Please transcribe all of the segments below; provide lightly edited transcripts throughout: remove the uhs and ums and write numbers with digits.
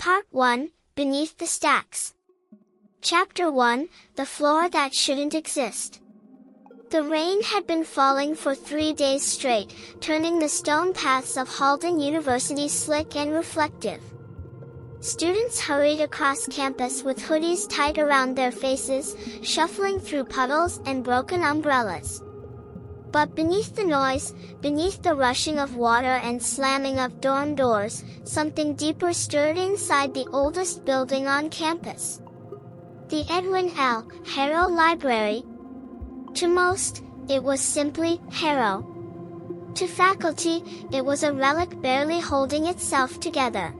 Part 1, Beneath the Stacks. Chapter 1, The Floor That Shouldn't Exist. The rain had been falling for 3 days straight, turning the stone paths of Halden University slick and reflective. Students hurried across campus with hoodies tied around their faces, shuffling through puddles and broken umbrellas. But beneath the noise, beneath the rushing of water and slamming of dorm doors, something deeper stirred inside the oldest building on campus. The Edwin L. Harrow Library. To most, it was simply Harrow. To faculty, it was a relic barely holding itself together.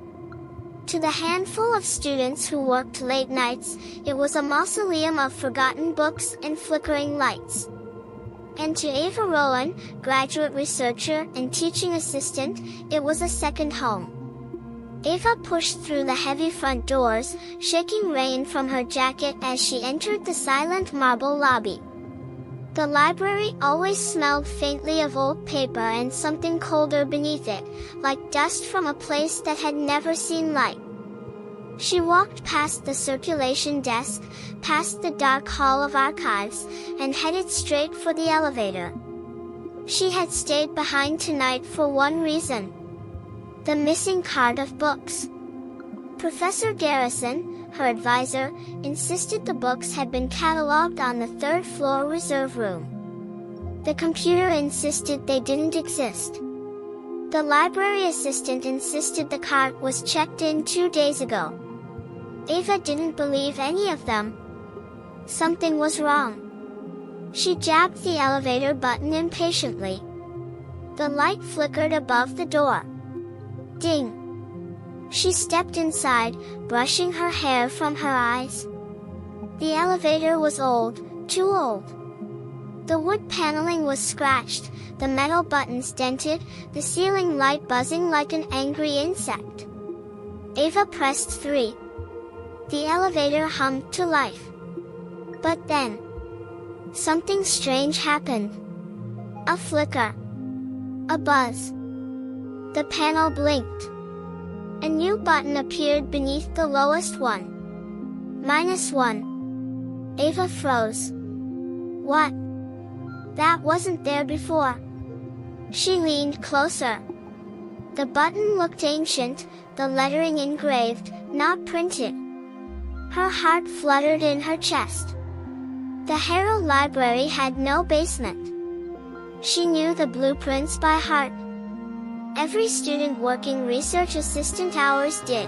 To the handful of students who worked late nights, it was a mausoleum of forgotten books and flickering lights. And to Ava Rowan, graduate researcher and teaching assistant, it was a second home. Ava pushed through the heavy front doors, shaking rain from her jacket as she entered the silent marble lobby. The library always smelled faintly of old paper and something colder beneath it, like dust from a place that had never seen light. She walked past the circulation desk, past the dark hall of archives, and headed straight for the elevator. She had stayed behind tonight for one reason: the missing cart of books. Professor Garrison, her advisor, insisted the books had been catalogued on the third-floor reserve room. The computer insisted they didn't exist. The library assistant insisted the cart was checked in 2 days ago. Ava didn't believe any of them. Something was wrong. She jabbed the elevator button impatiently. The light flickered above the door. Ding! She stepped inside, brushing her hair from her eyes. The elevator was old, too old. The wood paneling was scratched, the metal buttons dented, the ceiling light buzzing like an angry insect. Ava pressed 3. The elevator hummed to life. But then, something strange happened. A flicker. A buzz. The panel blinked. A new button appeared beneath the lowest one. -1. Ava froze. What? That wasn't there before. She leaned closer. The button looked ancient, the lettering engraved, not printed. Her heart fluttered in her chest. The Harrow Library had no basement. She knew the blueprints by heart. Every student working research assistant hours did.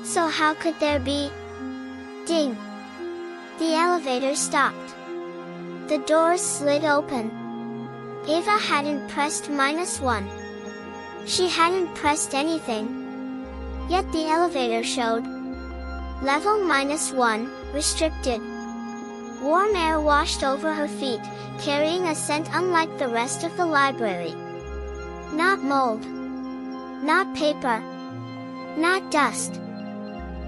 So how could there be? Ding! The elevator stopped. The doors slid open. Ava hadn't pressed -1. She hadn't pressed anything. Yet the elevator showed Level -1, restricted. Warm air washed over her feet, carrying a scent unlike the rest of the library. Not mold. Not paper. Not dust.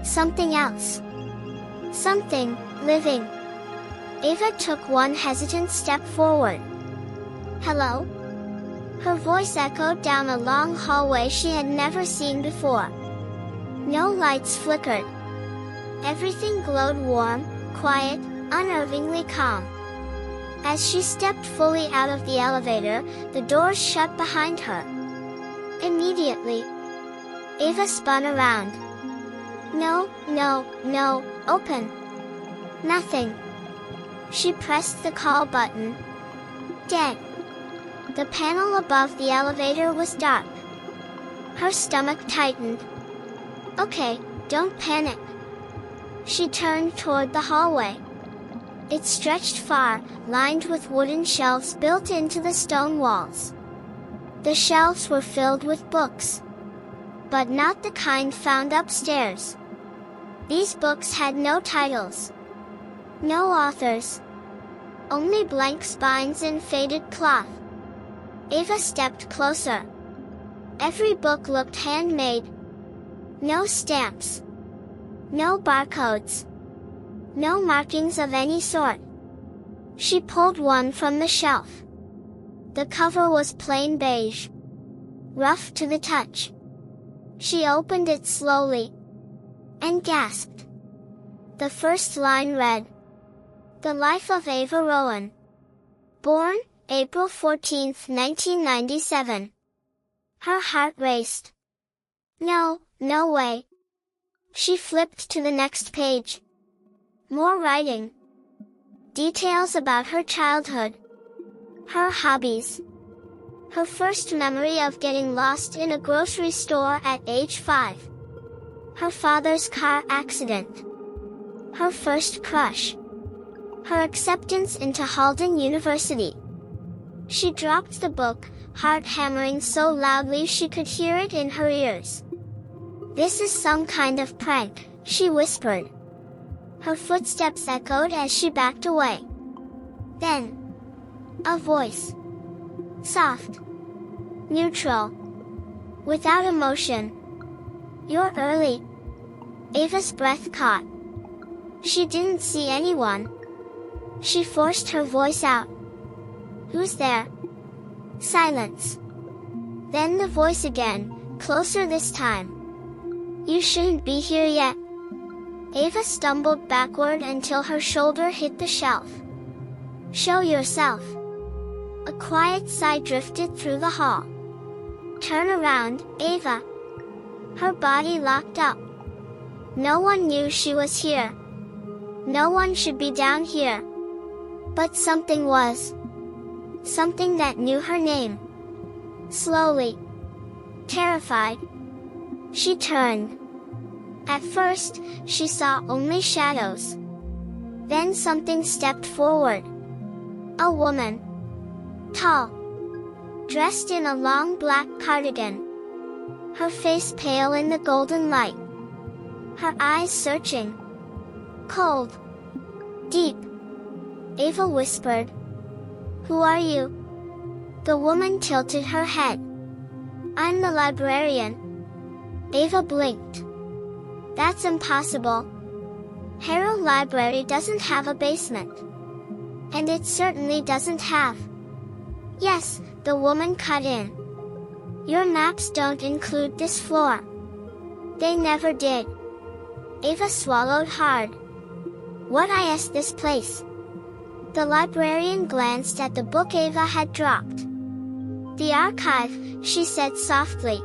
Something else. Something, living. Ava took one hesitant step forward. Hello? Her voice echoed down a long hallway she had never seen before. No lights flickered. Everything glowed warm, quiet, unnervingly calm. As she stepped fully out of the elevator, the doors shut behind her. Immediately, Ava spun around. No, no, no, open. Nothing. She pressed the call button. Dead. The panel above the elevator was dark. Her stomach tightened. Okay, don't panic. She turned toward the hallway. It stretched far, lined with wooden shelves built into the stone walls. The shelves were filled with books. But not the kind found upstairs. These books had no titles. No authors. Only blank spines and faded cloth. Ava stepped closer. Every book looked handmade. No stamps. No barcodes. No markings of any sort. She pulled one from the shelf. The cover was plain beige. Rough to the touch. She opened it slowly. and gasped. The first line read, "The Life of Ava Rowan. Born, April 14, 1997. Her heart raced. No way. She flipped to the next page. More writing. Details about her childhood. Her hobbies. Her first memory of getting lost in a grocery store at age 5. Her father's car accident. Her first crush. Her acceptance into Halden University." She dropped the book, heart hammering so loudly she could hear it in her ears. "This is some kind of prank," she whispered. Her footsteps echoed as she backed away. Then, a voice. Soft. Neutral. Without emotion. "You're early." Ava's breath caught. She didn't see anyone. She forced her voice out. "Who's there?" Silence. Then the voice again, closer this time. "You shouldn't be here yet." Ava stumbled backward until her shoulder hit the shelf. "Show yourself." A quiet sigh drifted through the hall. "Turn around, Ava." Her body locked up. No one knew she was here. No one should be down here. But something was. Something that knew her name. Slowly. Terrified. She turned. At first, she saw only shadows. Then something stepped forward. A woman. Tall. Dressed in a long black cardigan. Her face pale in the golden light. Her eyes searching. Cold. Deep. Ava whispered. "Who are you?" The woman tilted her head. "I'm the librarian." Ava blinked. "That's impossible. Harrow Library doesn't have a basement. And it certainly doesn't have." "Yes," the woman cut in. "Your maps don't include this floor." They never did. Ava swallowed hard. "What is this place?" The librarian glanced at the book Ava had dropped. "The archive," she said softly.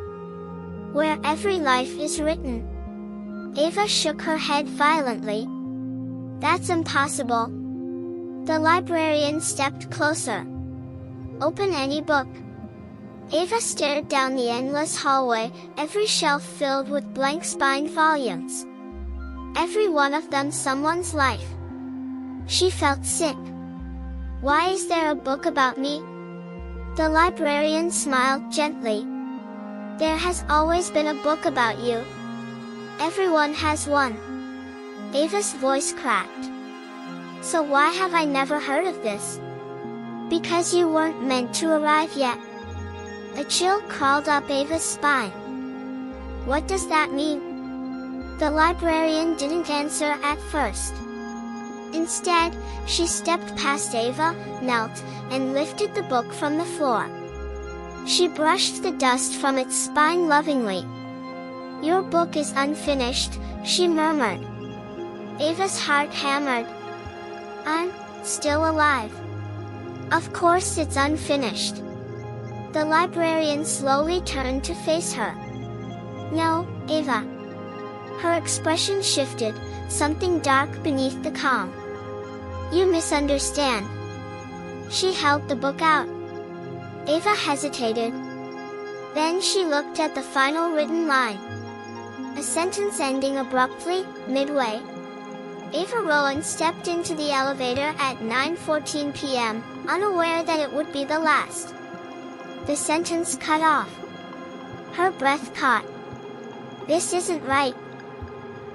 "Where every life is written." Ava shook her head violently. "That's impossible." The librarian stepped closer. "Open any book." Ava stared down the endless hallway, every shelf filled with blank-spined volumes. Every one of them someone's life. She felt sick. "Why is there a book about me?" The librarian smiled gently. "There has always been a book about you. Everyone has one." Ava's voice cracked. "So why have I never heard of this?" "Because you weren't meant to arrive yet." A chill crawled up Ava's spine. "What does that mean?" The librarian didn't answer at first. Instead, she stepped past Ava, knelt, and lifted the book from the floor. She brushed the dust from its spine lovingly. "Your book is unfinished," she murmured. Ava's heart hammered. "I'm still alive. Of course it's unfinished." The librarian slowly turned to face her. "No, Ava." Her expression shifted, something dark beneath the calm. "You misunderstand." She held the book out. Ava hesitated. Then she looked at the final written line. A sentence ending abruptly, midway. Ava Rowan stepped into the elevator at 9:14 p.m., unaware that it would be the last. The sentence cut off. Her breath caught. "This isn't right."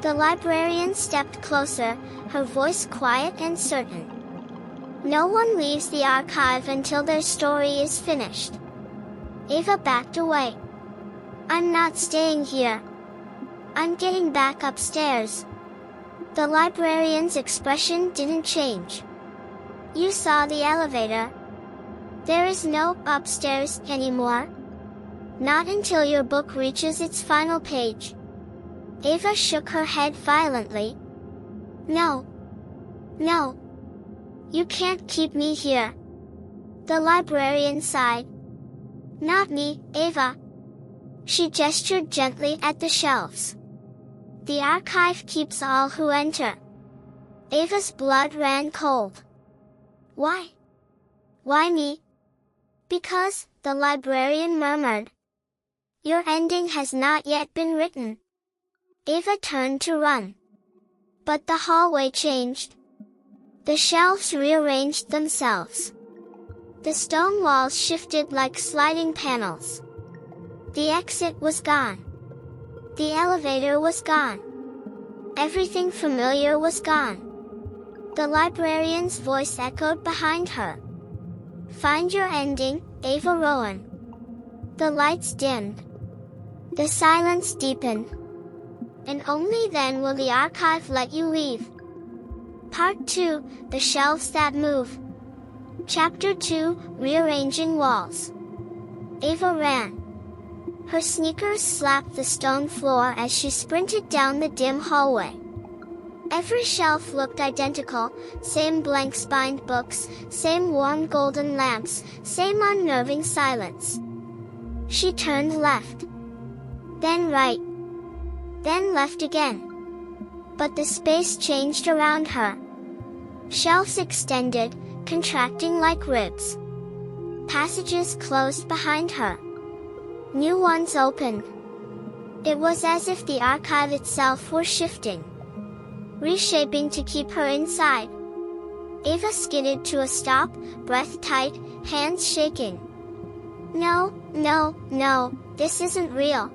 The librarian stepped closer, her voice quiet and certain. "No one leaves the archive until their story is finished." Ava backed away. "I'm not staying here. I'm getting back upstairs." The librarian's expression didn't change. "You saw the elevator. There is no upstairs anymore. Not until your book reaches its final page." Ava shook her head violently. No. No. You can't keep me here. The librarian sighed. Not me, Ava. She gestured gently at the shelves. The archive keeps all who enter. Ava's blood ran cold. Why? Why me? Because, the librarian murmured. Your ending has not yet been written. Ava turned to run. But the hallway changed. The shelves rearranged themselves. The stone walls shifted like sliding panels. The exit was gone. The elevator was gone. Everything familiar was gone. The librarian's voice echoed behind her. Find your ending, Ava Rowan. The lights dimmed. The silence deepened. And only then will the archive let you leave. Part 2, The Shelves That Move. Chapter 2, Rearranging Walls. Ava ran. Her sneakers slapped the stone floor as she sprinted down the dim hallway. Every shelf looked identical, same blank-spined books, same warm golden lamps, same unnerving silence. She turned left. Then right. Then left again. But the space changed around her. Shelves extended, contracting like ribs. Passages closed behind her. New ones opened. It was as if the archive itself were shifting, reshaping to keep her inside. Ava skidded to a stop, breath tight, hands shaking. No, no, no, this isn't real.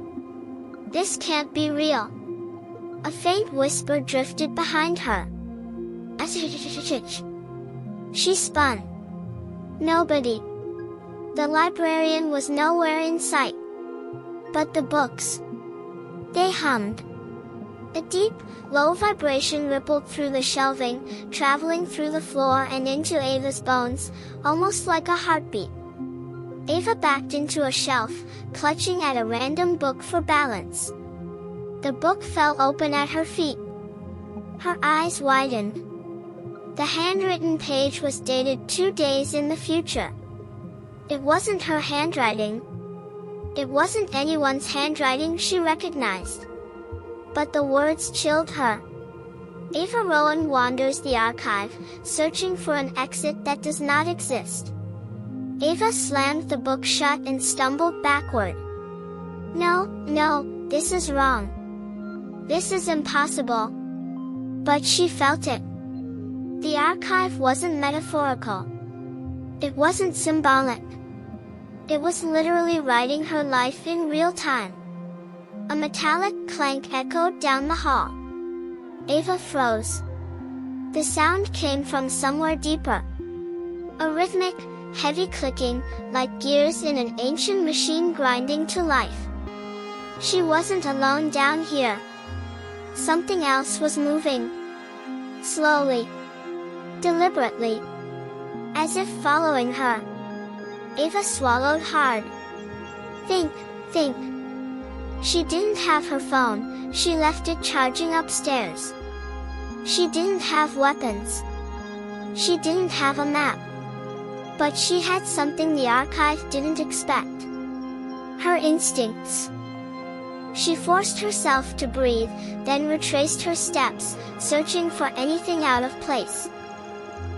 This can't be real. A faint whisper drifted behind her. She spun. Nobody. The librarian was nowhere in sight. But the books. They hummed. A deep, low vibration rippled through the shelving, traveling through the floor and into Ava's bones, almost like a heartbeat. Ava backed into a shelf, clutching at a random book for balance. The book fell open at her feet. Her eyes widened. The handwritten page was dated 2 days in the future. It wasn't her handwriting. It wasn't anyone's handwriting she recognized. But the words chilled her. Ava Rowan wanders the archive, searching for an exit that does not exist. Ava slammed the book shut and stumbled backward. No, no, this is wrong. This is impossible. But she felt it. The archive wasn't metaphorical. It wasn't symbolic. It was literally writing her life in real time. A metallic clank echoed down the hall. Ava froze. The sound came from somewhere deeper. A rhythmic, heavy clicking, like gears in an ancient machine grinding to life. She wasn't alone down here. Something else was moving. Slowly. Deliberately. As if following her. Ava swallowed hard. Think. She didn't have her phone, she left it charging upstairs. She didn't have weapons. She didn't have a map. But she had something the archive didn't expect. Her instincts. She forced herself to breathe, then retraced her steps, searching for anything out of place.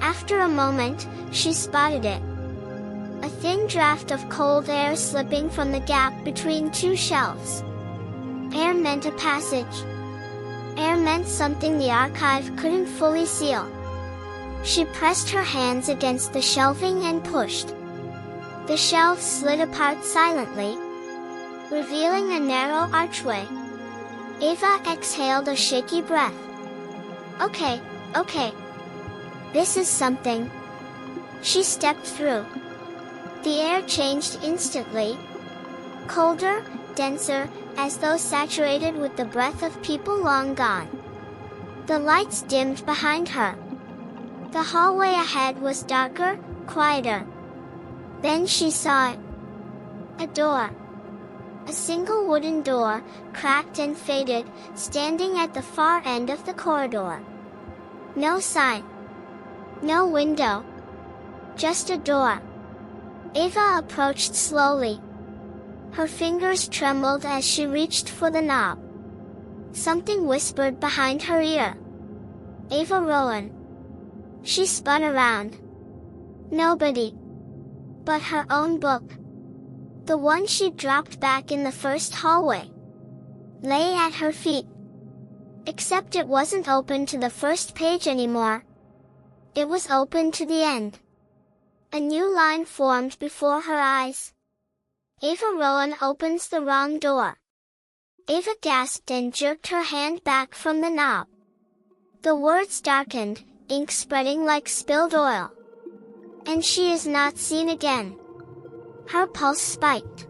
After a moment, she spotted it. A thin draft of cold air slipping from the gap between 2 shelves. Air meant a passage. Air meant something the archive couldn't fully seal. She pressed her hands against the shelving and pushed. The shelves slid apart silently, revealing a narrow archway. Ava exhaled a shaky breath. Okay. This is something. She stepped through. The air changed instantly. Colder, denser, as though saturated with the breath of people long gone. The lights dimmed behind her. The hallway ahead was darker, quieter. Then she saw it. A door. A single wooden door, cracked and faded, standing at the far end of the corridor. No sign. No window. Just a door. Ava approached slowly. Her fingers trembled as she reached for the knob. Something whispered behind her ear. Ava Rowan. She spun around. Nobody. But her own book. The one she dropped back in the first hallway. Lay at her feet. Except it wasn't open to the first page anymore. It was open to the end. A new line formed before her eyes. Ava Rowan opens the wrong door. Ava gasped and jerked her hand back from the knob. The words darkened, ink spreading like spilled oil. And she is not seen again. Her pulse spiked.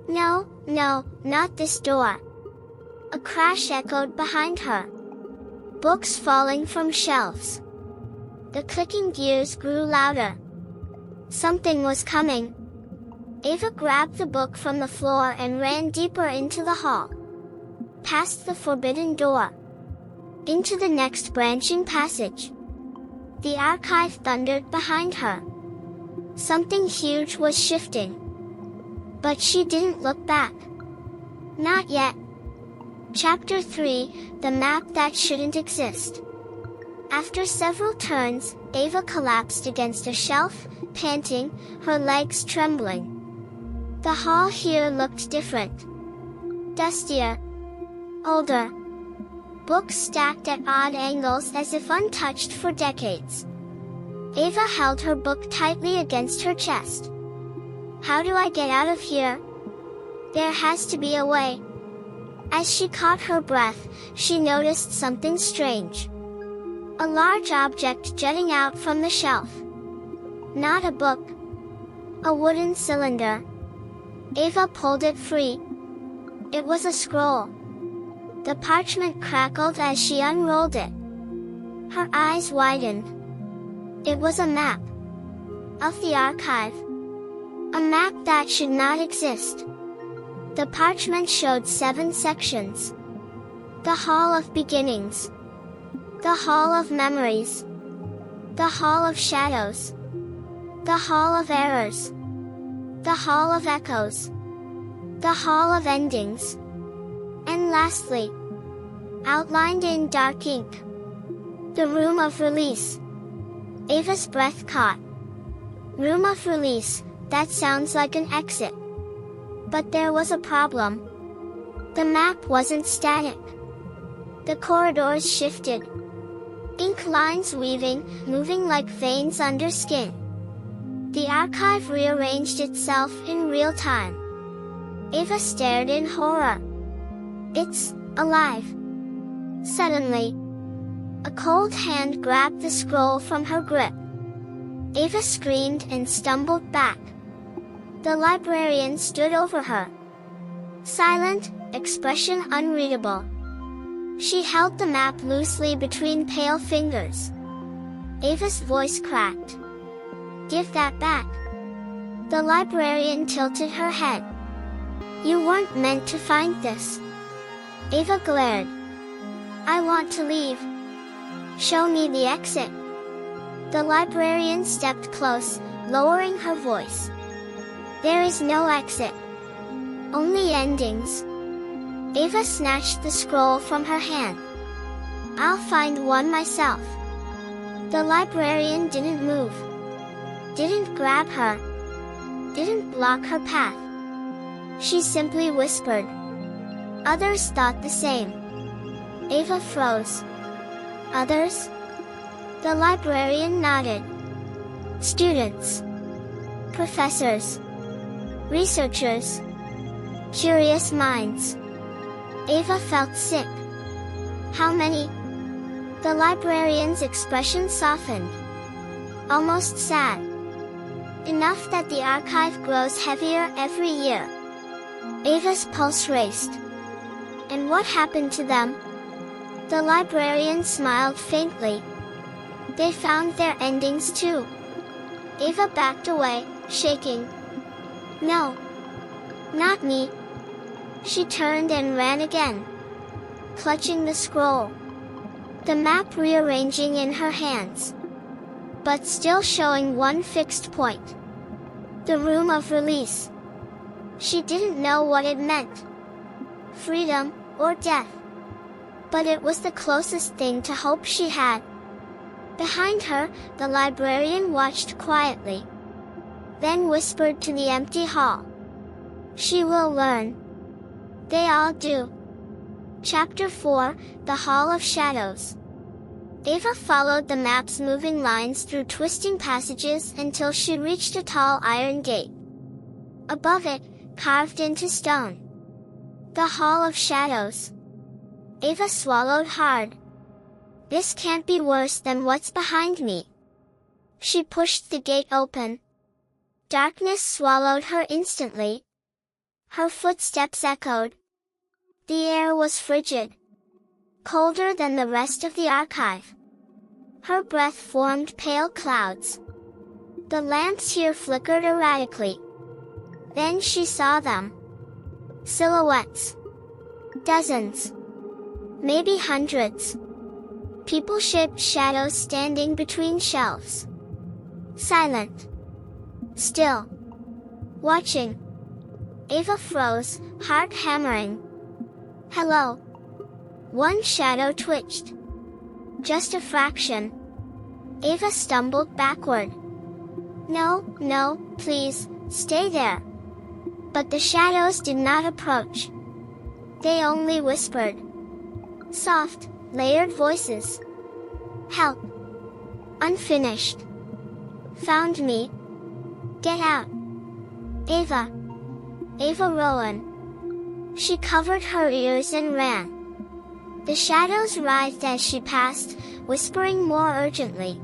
No, no, not this door. A crash echoed behind her. Books falling from shelves. The clicking gears grew louder. Something was coming. Ava grabbed the book from the floor and ran deeper into the hall. Past the forbidden door. Into the next branching passage. The archive thundered behind her. Something huge was shifting. But she didn't look back. Not yet. Chapter 3, The Map That Shouldn't Exist. After several turns, Ava collapsed against a shelf, panting, her legs trembling. The hall here looked different. Dustier. Older. Books stacked at odd angles as if untouched for decades. Ava held her book tightly against her chest. How do I get out of here? There has to be a way. As she caught her breath, she noticed something strange. A large object jutting out from the shelf. Not a book. A wooden cylinder. Ava pulled it free. It was a scroll. The parchment crackled as she unrolled it. Her eyes widened. It was a map. Of the archive. A map that should not exist. The parchment showed 7 sections. The Hall of Beginnings. The Hall of Memories. The Hall of Shadows. The Hall of Errors. The Hall of Echoes. The Hall of Endings. And lastly, outlined in dark ink, the Room of Release. Ava's breath caught. Room of Release, that sounds like an exit. But there was a problem. The map wasn't static. The corridors shifted. Ink lines weaving, moving like veins under skin. The archive rearranged itself in real time. Ava stared in horror. It's alive. Suddenly, a cold hand grabbed the scroll from her grip. Ava screamed and stumbled back. The librarian stood over her. Silent, expression unreadable. She held the map loosely between pale fingers. Ava's voice cracked. Give that back. The librarian tilted her head. You weren't meant to find this. Ava glared. I want to leave. Show me the exit. The librarian stepped close, lowering her voice. There is no exit. Only endings. Ava snatched the scroll from her hand. I'll find one myself. The librarian didn't move. Didn't grab her. Didn't block her path. She simply whispered. Others thought the same. Ava froze. Others? The librarian nodded. Students. Professors. Researchers. Curious minds. Ava felt sick. How many? The librarian's expression softened. Almost sad. Enough that the archive grows heavier every year. Ava's pulse raced. And what happened to them? The librarian smiled faintly. They found their endings too. Ava backed away, shaking. No. Not me. She turned and ran again, clutching the scroll, the map rearranging in her hands, but still showing one fixed point. The room of release. She didn't know what it meant. Freedom, or death. But it was the closest thing to hope she had. Behind her, the librarian watched quietly, then whispered to the empty hall. She will learn. They all do. Chapter 4, The Hall of Shadows. Ava followed the map's moving lines through twisting passages until she reached a tall iron gate. Above it, carved into stone, the Hall of Shadows. Ava swallowed hard. This can't be worse than what's behind me. She pushed the gate open. Darkness swallowed her instantly. Her footsteps echoed. The air was frigid, colder than the rest of the archive. Her breath formed pale clouds. The lamps here flickered erratically. Then she saw them. Silhouettes. Dozens. Maybe hundreds. People-shaped shadows standing between shelves. Silent. Still. Watching. Ava froze, heart hammering. Hello. One shadow twitched. Just a fraction. Ava stumbled backward. No, please, stay there. But the shadows did not approach. They only whispered. Soft, layered voices. Help. Unfinished. Found me. Get out. Ava. Ava Rowan. She covered her ears and ran. The shadows writhed as she passed, whispering more urgently.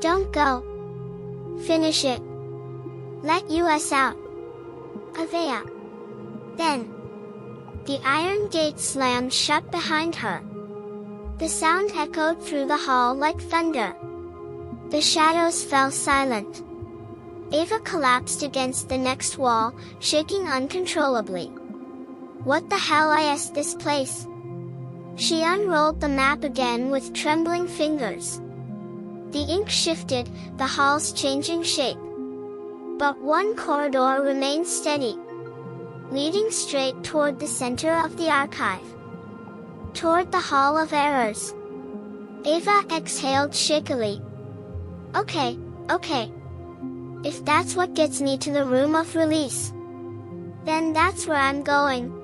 Don't go. Finish it. Let us out. Avea. Then, the iron gate slammed shut behind her. The sound echoed through the hall like thunder. The shadows fell silent. Ava collapsed against the next wall, shaking uncontrollably. What the hell is this place? She unrolled the map again with trembling fingers. The ink shifted, the halls changing shape. But one corridor remained steady, leading straight toward the center of the archive. Toward the Hall of Errors. Ava exhaled shakily. Okay. If that's what gets me to the room of release, then that's where I'm going.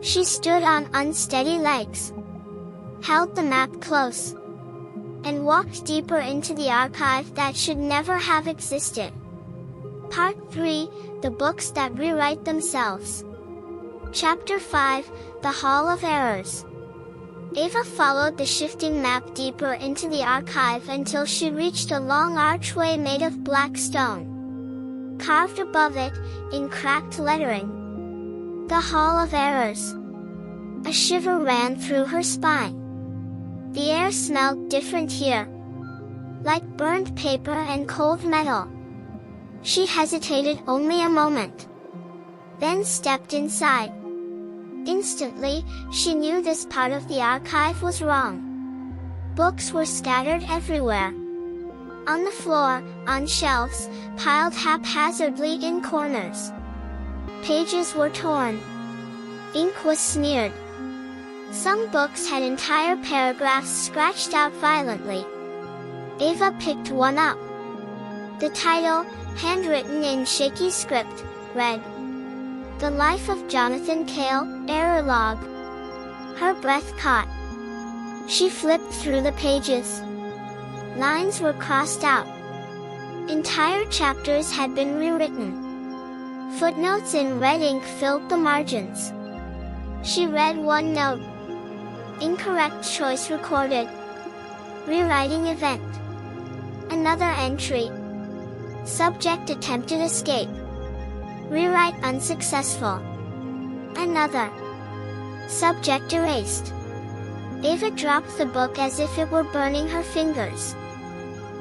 She stood on unsteady legs, held the map close, and walked deeper into the archive that should never have existed. Part 3, The Books That Rewrite Themselves. Chapter 5, The Hall of Errors. Ava followed the shifting map deeper into the archive until she reached a long archway made of black stone. Carved above it, in cracked lettering, The Hall of Errors. A shiver ran through her spine. The air smelled different here, like burned paper and cold metal. She hesitated only a moment, then stepped inside. Instantly, she knew this part of the archive was wrong. Books were scattered everywhere. On the floor, on shelves, piled haphazardly in corners. Pages were torn. Ink was smeared. Some books had entire paragraphs scratched out violently. Ava picked one up. The title, handwritten in shaky script, read, The Life of Jonathan Cale, Error Log. Her breath caught. She flipped through the pages. Lines were crossed out. Entire chapters had been rewritten. Footnotes in red ink filled the margins. She read one note. Incorrect choice recorded. Rewriting event. Another entry. Subject attempted escape. Rewrite unsuccessful. Another. Subject erased. Ava dropped the book as if it were burning her fingers.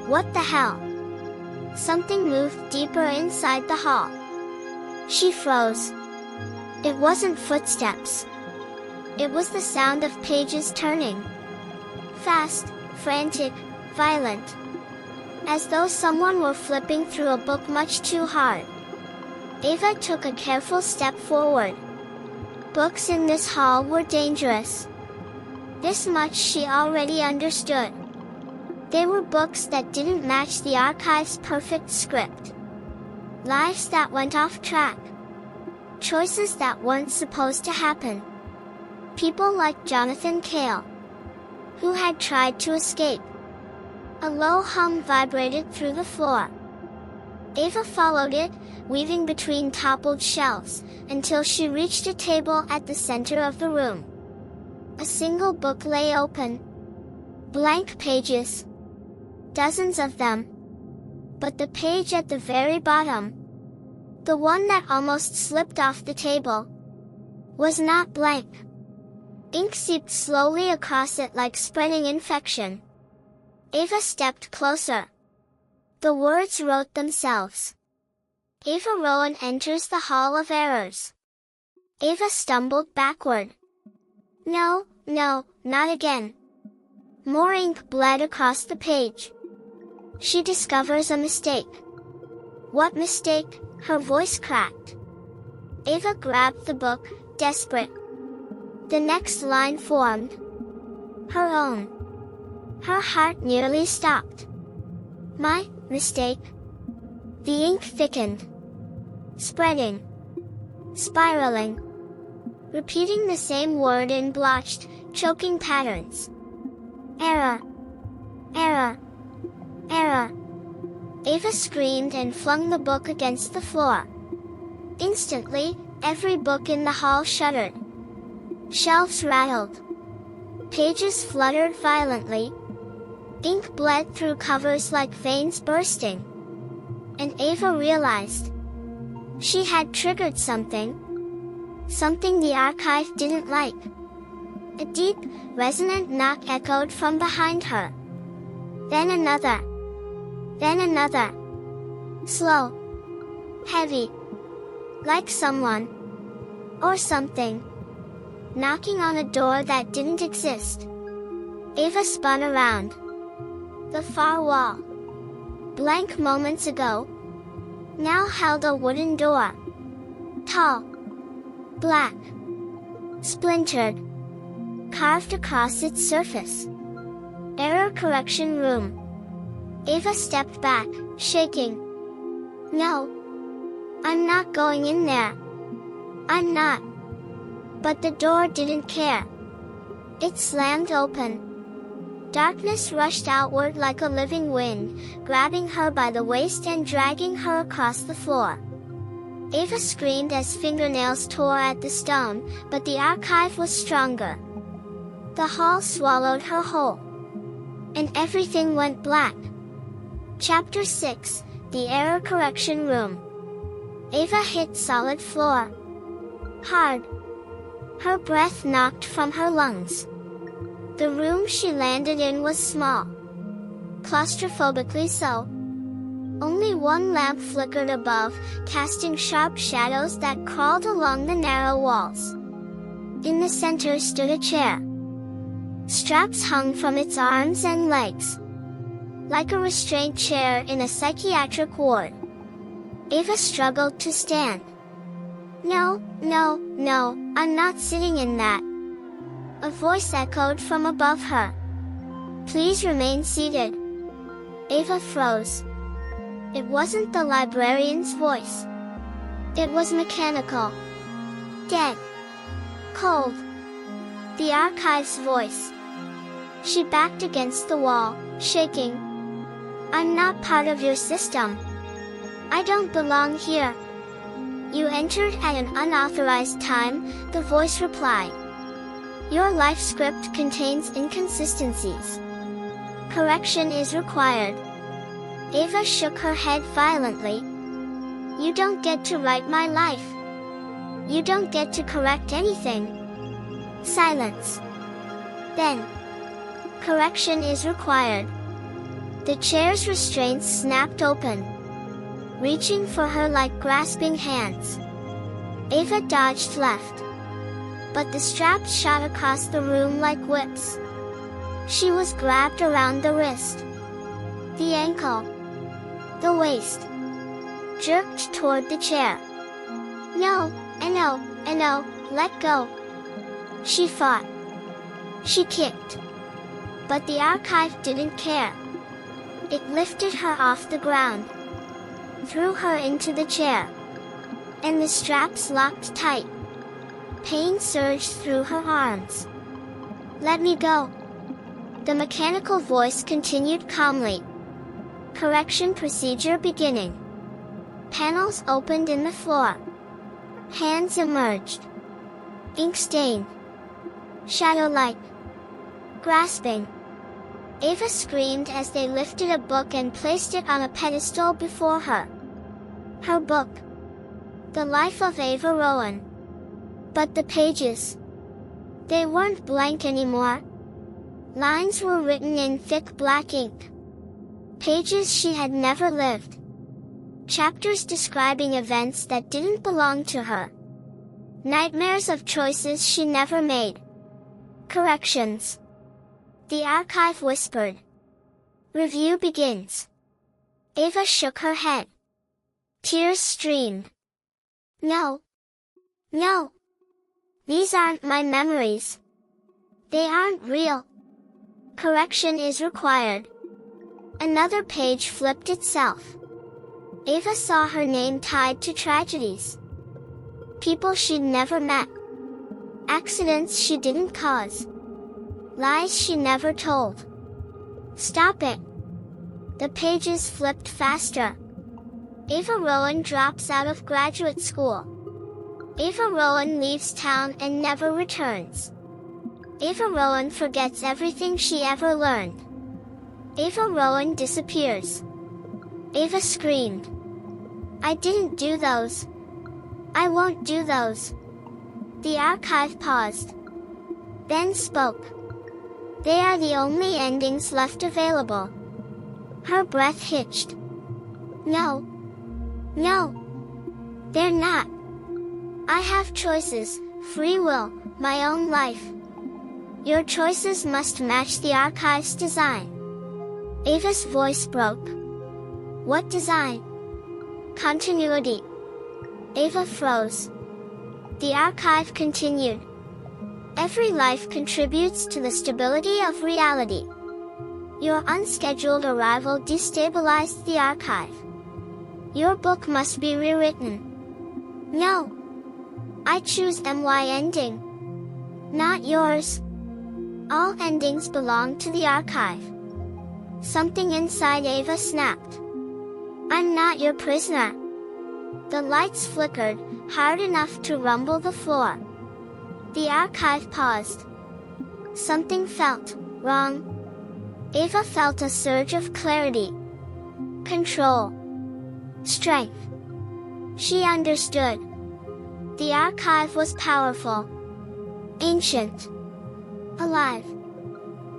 What the hell? Something moved deeper inside the hall. She froze. It wasn't footsteps. It was the sound of pages turning. Fast, frantic, violent. As though someone were flipping through a book much too hard. Ava took a careful step forward. Books in this hall were dangerous. This much she already understood. They were books that didn't match the archive's perfect script. Lives that went off track. Choices that weren't supposed to happen. People like Jonathan Cale, who had tried to escape. A low hum vibrated through the floor. Ava followed it, weaving between toppled shelves, until she reached a table at the center of the room. A single book lay open. Blank pages. Dozens of them. But the page at the very bottom, the one that almost slipped off the table, was not blank. Ink seeped slowly across it like spreading infection. Ava stepped closer. The words wrote themselves. Ava Rowan enters the Hall of Errors. Ava stumbled backward. No, not again. More ink bled across the page. She discovers a mistake. What mistake? Her voice cracked. Ava grabbed the book, desperate. The next line formed. Her own. Her heart nearly stopped. My mistake. The ink thickened. Spreading. Spiraling. Repeating the same word in blotched, choking patterns. Error. Error. Error. Ava screamed and flung the book against the floor. Instantly, every book in the hall shuddered. Shelves rattled. Pages fluttered violently. Ink bled through covers like veins bursting. And Ava realized she had triggered something. Something the archive didn't like. A deep, resonant knock echoed from behind her. Then another. Then another. Slow. Heavy. Like someone. Or something. Knocking on a door that didn't exist. Ava spun around. The far wall, blank moments ago, now held a wooden door. Tall. Black. Splintered. Carved across its surface. Error correction room. Ava stepped back, shaking. No. I'm not going in there. I'm not. But the door didn't care. It slammed open. Darkness rushed outward like a living wind, grabbing her by the waist and dragging her across the floor. Ava screamed as fingernails tore at the stone, but the archive was stronger. The hall swallowed her whole. And everything went black. Chapter 6, The Error Correction Room. Ava hit solid floor. Hard. Her breath knocked from her lungs. The room she landed in was small. Claustrophobically so. Only one lamp flickered above, casting sharp shadows that crawled along the narrow walls. In the center stood a chair. Straps hung from its arms and legs. Like a restraint chair in a psychiatric ward. Ava struggled to stand. No, I'm not sitting in that. A voice echoed from above her. Please remain seated. Ava froze. It wasn't the librarian's voice. It was mechanical. Dead. Cold. The archive's voice. She backed against the wall, shaking. I'm not part of your system. I don't belong here. You entered at an unauthorized time, the voice replied. Your life script contains inconsistencies. Correction is required. Ava shook her head violently. You don't get to write my life. You don't get to correct anything. Silence. Then. Correction is required. The chair's restraints snapped open, reaching for her like grasping hands. Ava dodged left, but the straps shot across the room like whips. She was grabbed around the wrist, the ankle, the waist, jerked toward the chair. No, no, let go. She fought. She kicked. But the archive didn't care. It lifted her off the ground, threw her into the chair, and the straps locked tight. Pain surged through her arms. Let me go. The mechanical voice continued calmly. Correction procedure beginning. Panels opened in the floor. Hands emerged. Ink stain. Shadow light. Grasping. Ava screamed as they lifted a book and placed it on a pedestal before her. Her book. The Life of Ava Rowan. But the pages. They weren't blank anymore. Lines were written in thick black ink. Pages she had never lived. Chapters describing events that didn't belong to her. Nightmares of choices she never made. Corrections. The archive whispered. Review begins. Ava shook her head. Tears streamed. No. No. These aren't my memories. They aren't real. Correction is required. Another page flipped itself. Ava saw her name tied to tragedies. People she'd never met. Accidents she didn't cause. Lies she never told. Stop it. The pages flipped faster. Ava Rowan drops out of graduate school. Ava Rowan leaves town and never returns. Ava Rowan forgets everything she ever learned. Ava Rowan disappears. Ava screamed. I didn't do those. I won't do those. The archive paused. Then spoke. They are the only endings left available. Her breath hitched. No. No. They're not. I have choices, free will, my own life. Your choices must match the archive's design. Ava's voice broke. What design? Continuity. Ava froze. The archive continued. Every life contributes to the stability of reality. Your unscheduled arrival destabilized the archive. Your book must be rewritten. No. I choose my ending. Not yours. All endings belong to the archive. Something inside Ava snapped. I'm not your prisoner. The lights flickered, hard enough to rumble the floor. The archive paused. Something felt wrong. Ava felt a surge of clarity. Control. Strength. She understood. The archive was powerful. Ancient. Alive.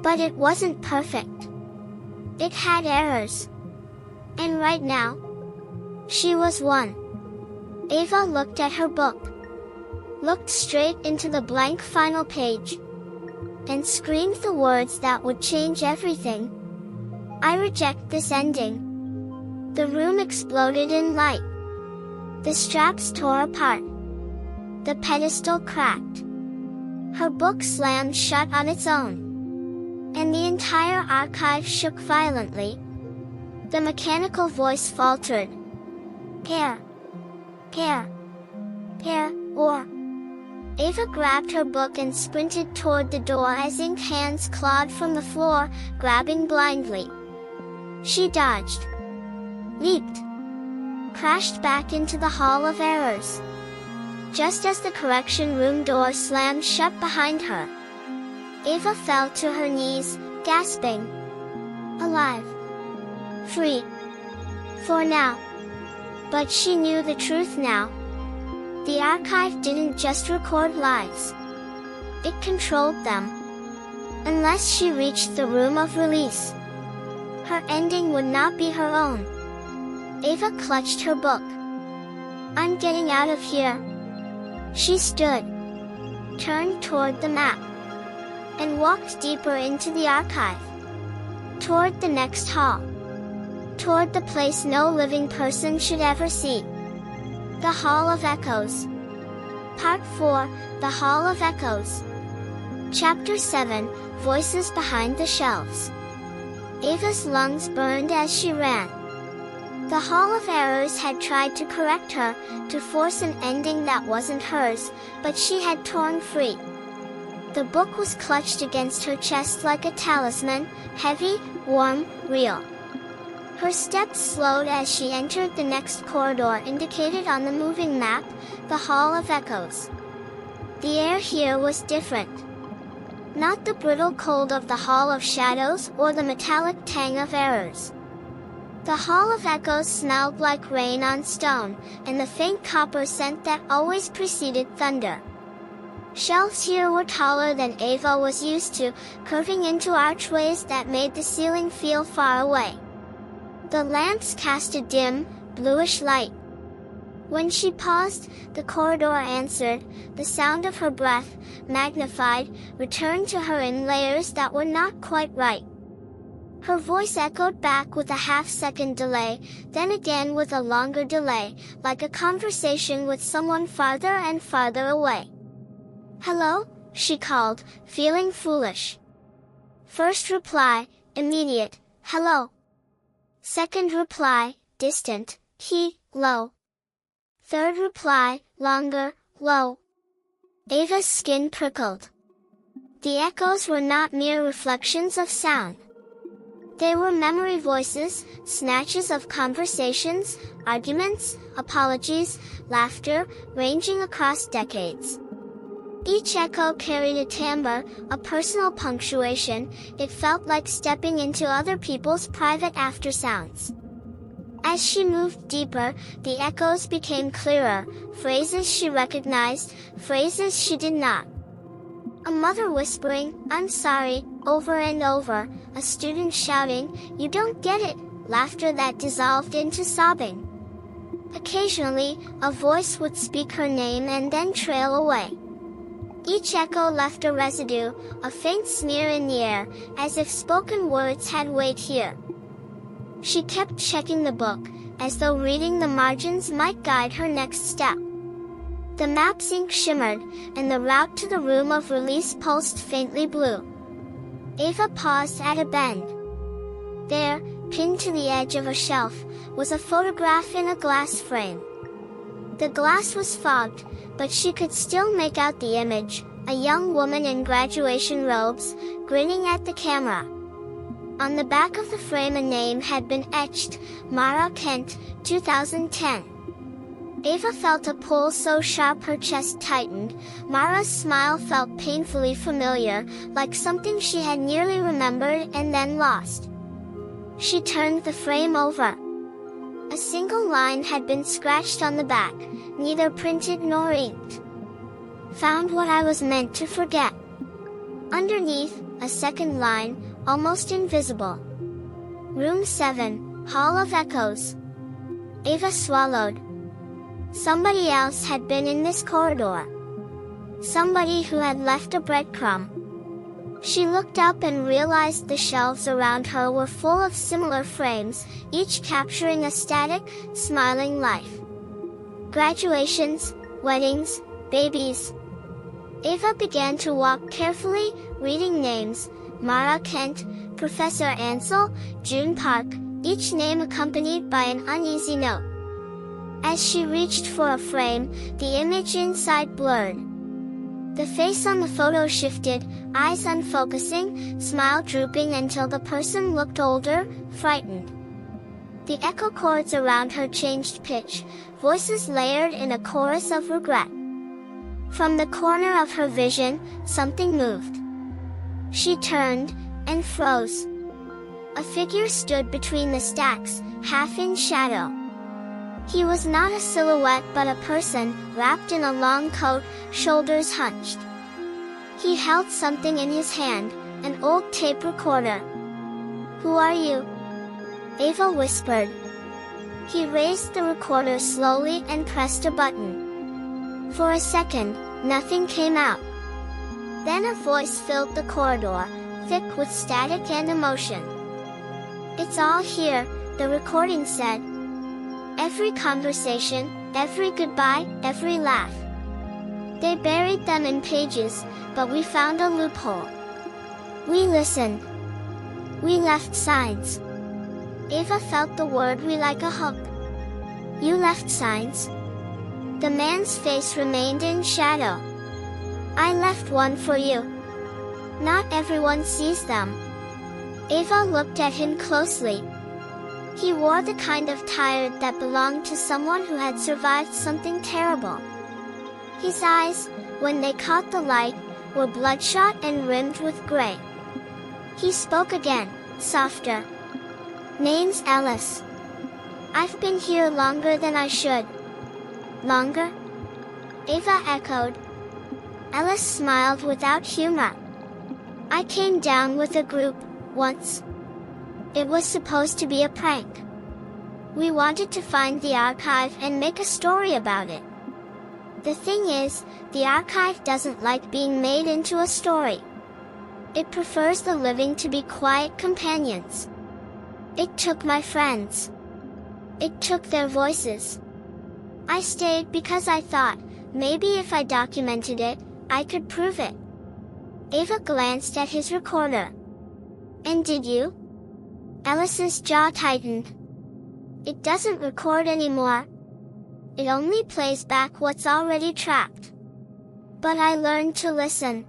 But it wasn't perfect. It had errors. And right now, she was one. Ava looked at her book. Looked straight into the blank final page. And screamed the words that would change everything. I reject this ending. The room exploded in light. The straps tore apart. The pedestal cracked. Her book slammed shut on its own. And the entire archive shook violently. The mechanical voice faltered. Pair. Or. Ava grabbed her book and sprinted toward the door as ink hands clawed from the floor, grabbing blindly. She dodged. Leaped. Crashed back into the Hall of Errors. Just as the correction room door slammed shut behind her, Ava fell to her knees, gasping. Alive. Free. For now. But she knew the truth now. The archive didn't just record lives. It controlled them. Unless she reached the room of release, her ending would not be her own. Ava clutched her book. I'm getting out of here. She stood, turned toward the map, and walked deeper into the archive. Toward the next hall. Toward the place no living person should ever see. The Hall of Echoes. Part 4, The Hall of Echoes. Chapter 7, Voices Behind the Shelves. Ava's lungs burned as she ran. The Hall of Errors had tried to correct her, to force an ending that wasn't hers, but she had torn free. The book was clutched against her chest like a talisman, heavy, warm, real. Her steps slowed as she entered the next corridor indicated on the moving map, the Hall of Echoes. The air here was different. Not the brittle cold of the Hall of Shadows or the metallic tang of errors. The Hall of Echoes smelled like rain on stone, and the faint copper scent that always preceded thunder. Shelves here were taller than Ava was used to, curving into archways that made the ceiling feel far away. The lamps cast a dim, bluish light. When she paused, the corridor answered, the sound of her breath, magnified, returned to her in layers that were not quite right. Her voice echoed back with a half-second delay, then again with a longer delay, like a conversation with someone farther and farther away. "Hello?" she called, feeling foolish. First reply, immediate, "Hello." Second reply, distant, low. Third reply, longer, low. Ava's skin prickled. The echoes were not mere reflections of sound. They were memory voices, snatches of conversations, arguments, apologies, laughter, ranging across decades. Each echo carried a timbre, a personal punctuation. It felt like stepping into other people's private aftersounds. As she moved deeper, the echoes became clearer, phrases she recognized, phrases she did not. A mother whispering, "I'm sorry," over and over, a student shouting, "You don't get it," laughter that dissolved into sobbing. Occasionally, a voice would speak her name and then trail away. Each echo left a residue, a faint smear in the air, as if spoken words had weight here. She kept checking the book, as though reading the margins might guide her next step. The map's ink shimmered, and the route to the room of release pulsed faintly blue. Ava paused at a bend. There, pinned to the edge of a shelf, was a photograph in a glass frame. The glass was fogged, but she could still make out the image, a young woman in graduation robes, grinning at the camera. On the back of the frame a name had been etched, Mara Kent, 2010. Ava felt a pull so sharp her chest tightened. Mara's smile felt painfully familiar, like something she had nearly remembered and then lost. She turned the frame over. A single line had been scratched on the back, neither printed nor inked. "Found what I was meant to forget." Underneath, a second line, almost invisible. "Room 7, Hall of Echoes." Ava swallowed. Somebody else had been in this corridor. Somebody who had left a breadcrumb. She looked up and realized the shelves around her were full of similar frames, each capturing a static, smiling life. Graduations, weddings, babies. Ava began to walk carefully, reading names, Mara Kent, Professor Ansel, June Park, each name accompanied by an uneasy note. As she reached for a frame, the image inside blurred. The face on the photo shifted, eyes unfocusing, smile drooping until the person looked older, frightened. The echo chords around her changed pitch, voices layered in a chorus of regret. From the corner of her vision, something moved. She turned, and froze. A figure stood between the stacks, half in shadow. He was not a silhouette but a person, wrapped in a long coat, shoulders hunched. He held something in his hand, an old tape recorder. "Who are you?" Ava whispered. He raised the recorder slowly and pressed a button. For a second, nothing came out. Then a voice filled the corridor, thick with static and emotion. "It's all here," the recording said. "Every conversation, every goodbye, every laugh." They buried them in pages, but we found a loophole. We listened. We left signs. Ava felt the word "we" like a hook. "You left signs?" The man's face remained in shadow. "I left one for you. Not everyone sees them." Ava looked at him closely. He wore the kind of tie that belonged to someone who had survived something terrible. His eyes, when they caught the light, were bloodshot and rimmed with gray. He spoke again, softer. "Name's Alice. I've been here longer than I should." "Longer?" Ava echoed. Alice smiled without humor. "I came down with a group, once. It was supposed to be a prank. We wanted to find the archive and make a story about it. The thing is, the archive doesn't like being made into a story. It prefers the living to be quiet companions. It took my friends. It took their voices. I stayed because I thought, maybe if I documented it, I could prove it." Ava glanced at his recorder. "And did you?" Alice's jaw tightened. "It doesn't record anymore. It only plays back what's already tracked. But I learned to listen.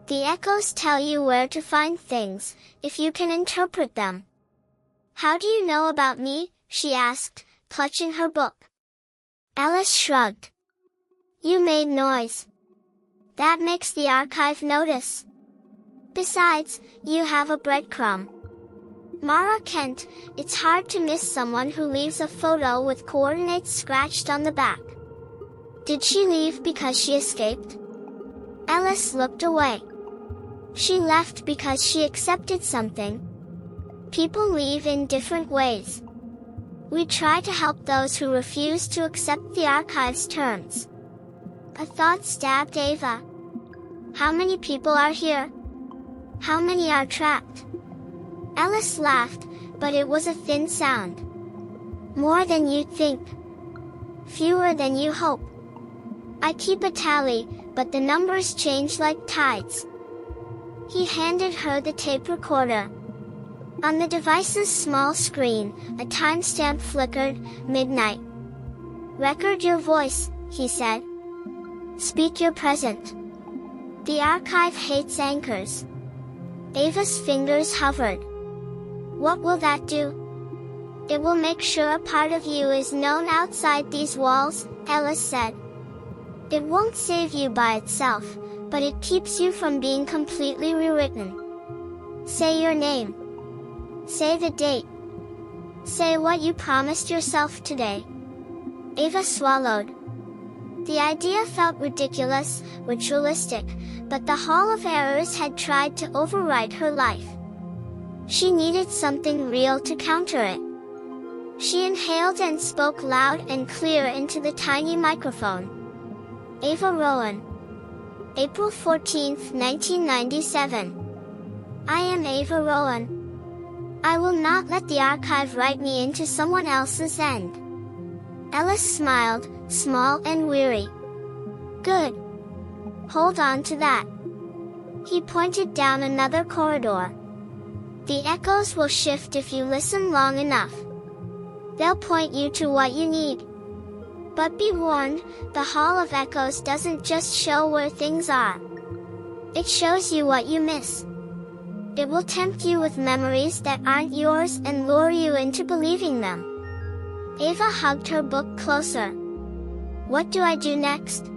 The echoes tell you where to find things, if you can interpret them." "How do you know about me?" she asked, clutching her book. Alice shrugged. "You made noise. That makes the archive notice. Besides, you have a breadcrumb. Mara Kent, it's hard to miss someone who leaves a photo with coordinates scratched on the back." "Did she leave because she escaped?" Alice looked away. "She left because she accepted something. People leave in different ways. We try to help those who refuse to accept the archive's terms." A thought stabbed Ava. How many people are here? How many are trapped? Alice laughed, but it was a thin sound. "More than you think. Fewer than you hope. I keep a tally, but the numbers change like tides." He handed her the tape recorder. On the device's small screen, a timestamp flickered, midnight. "Record your voice," he said. "Speak your present. The archive hates anchors." Ava's fingers hovered. "What will that do?" "It will make sure a part of you is known outside these walls," Alice said. "It won't save you by itself, but it keeps you from being completely rewritten. Say your name. Say the date. Say what you promised yourself today." Ava swallowed. The idea felt ridiculous, ritualistic, but the Hall of Errors had tried to overwrite her life. She needed something real to counter it. She inhaled and spoke loud and clear into the tiny microphone. Ava Rowan. April 14, 1997. I am Ava Rowan. I will not let the archive write me into someone else's end. Alice smiled, small and weary. Good. Hold on to that. He pointed down another corridor. The echoes will shift if you listen long enough. They'll point you to what you need. But be warned, the Hall of Echoes doesn't just show where things are. It shows you what you miss. It will tempt you with memories that aren't yours and lure you into believing them. Ava hugged her book closer. What do I do next?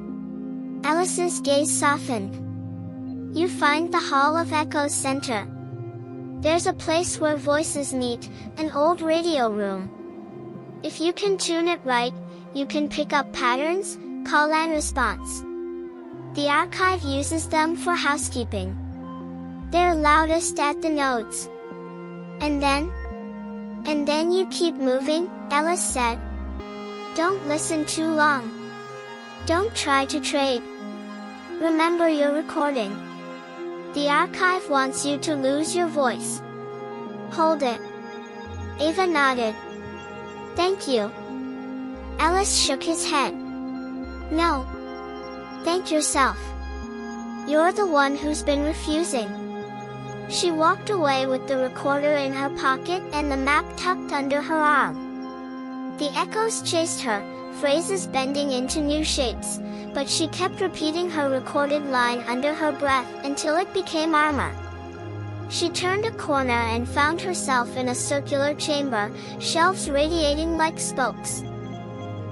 Alice's gaze softened. You find the Hall of Echoes Center. There's a place where voices meet, an old radio room. If you can tune it right, you can pick up patterns, call and response. The archive uses them for housekeeping. They're loudest at the nodes. And then you keep moving, Alice said. Don't listen too long. Don't try to trade. Remember your recording. The archive wants you to lose your voice. Hold it. Ava nodded. Thank you. Ellis shook his head. No. Thank yourself. You're the one who's been refusing. She walked away with the recorder in her pocket and the map tucked under her arm. The echoes chased her, phrases bending into new shapes, but she kept repeating her recorded line under her breath until it became armor. She turned a corner and found herself in a circular chamber, shelves radiating like spokes.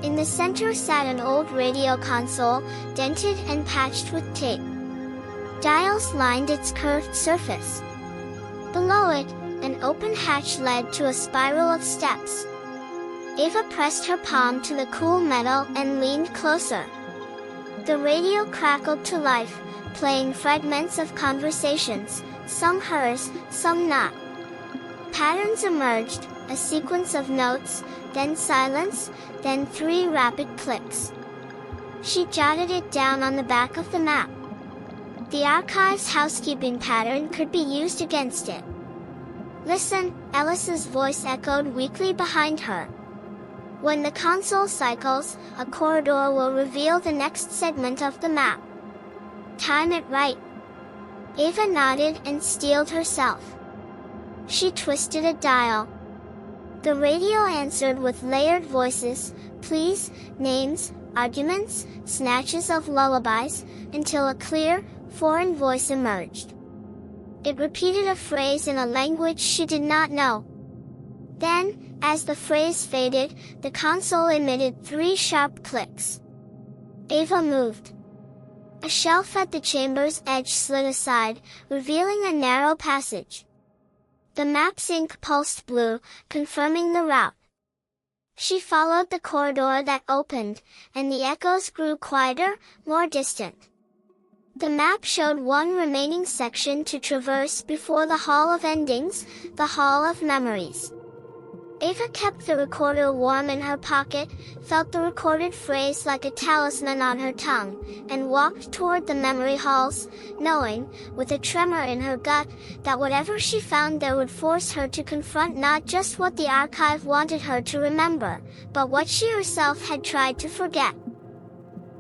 In the center sat an old radio console, dented and patched with tape. Dials lined its curved surface. Below it, an open hatch led to a spiral of steps. Ava pressed her palm to the cool metal and leaned closer. The radio crackled to life, playing fragments of conversations, some hers, some not. Patterns emerged, a sequence of notes, then silence, then 3 rapid clicks. She jotted it down on the back of the map. The archive's housekeeping pattern could be used against it. Listen, Ellis's voice echoed weakly behind her. When the console cycles, a corridor will reveal the next segment of the map. Time it right. Ava nodded and steeled herself. She twisted a dial. The radio answered with layered voices, pleas, names, arguments, snatches of lullabies, until a clear, foreign voice emerged. It repeated a phrase in a language she did not know. Then, as the phrase faded, the console emitted 3 sharp clicks. Ava moved. A shelf at the chamber's edge slid aside, revealing a narrow passage. The map's ink pulsed blue, confirming the route. She followed the corridor that opened, and the echoes grew quieter, more distant. The map showed one remaining section to traverse before the Hall of Endings, the Hall of Memories. Ava kept the recorder warm in her pocket, felt the recorded phrase like a talisman on her tongue, and walked toward the memory halls, knowing, with a tremor in her gut, that whatever she found there would force her to confront not just what the archive wanted her to remember, but what she herself had tried to forget.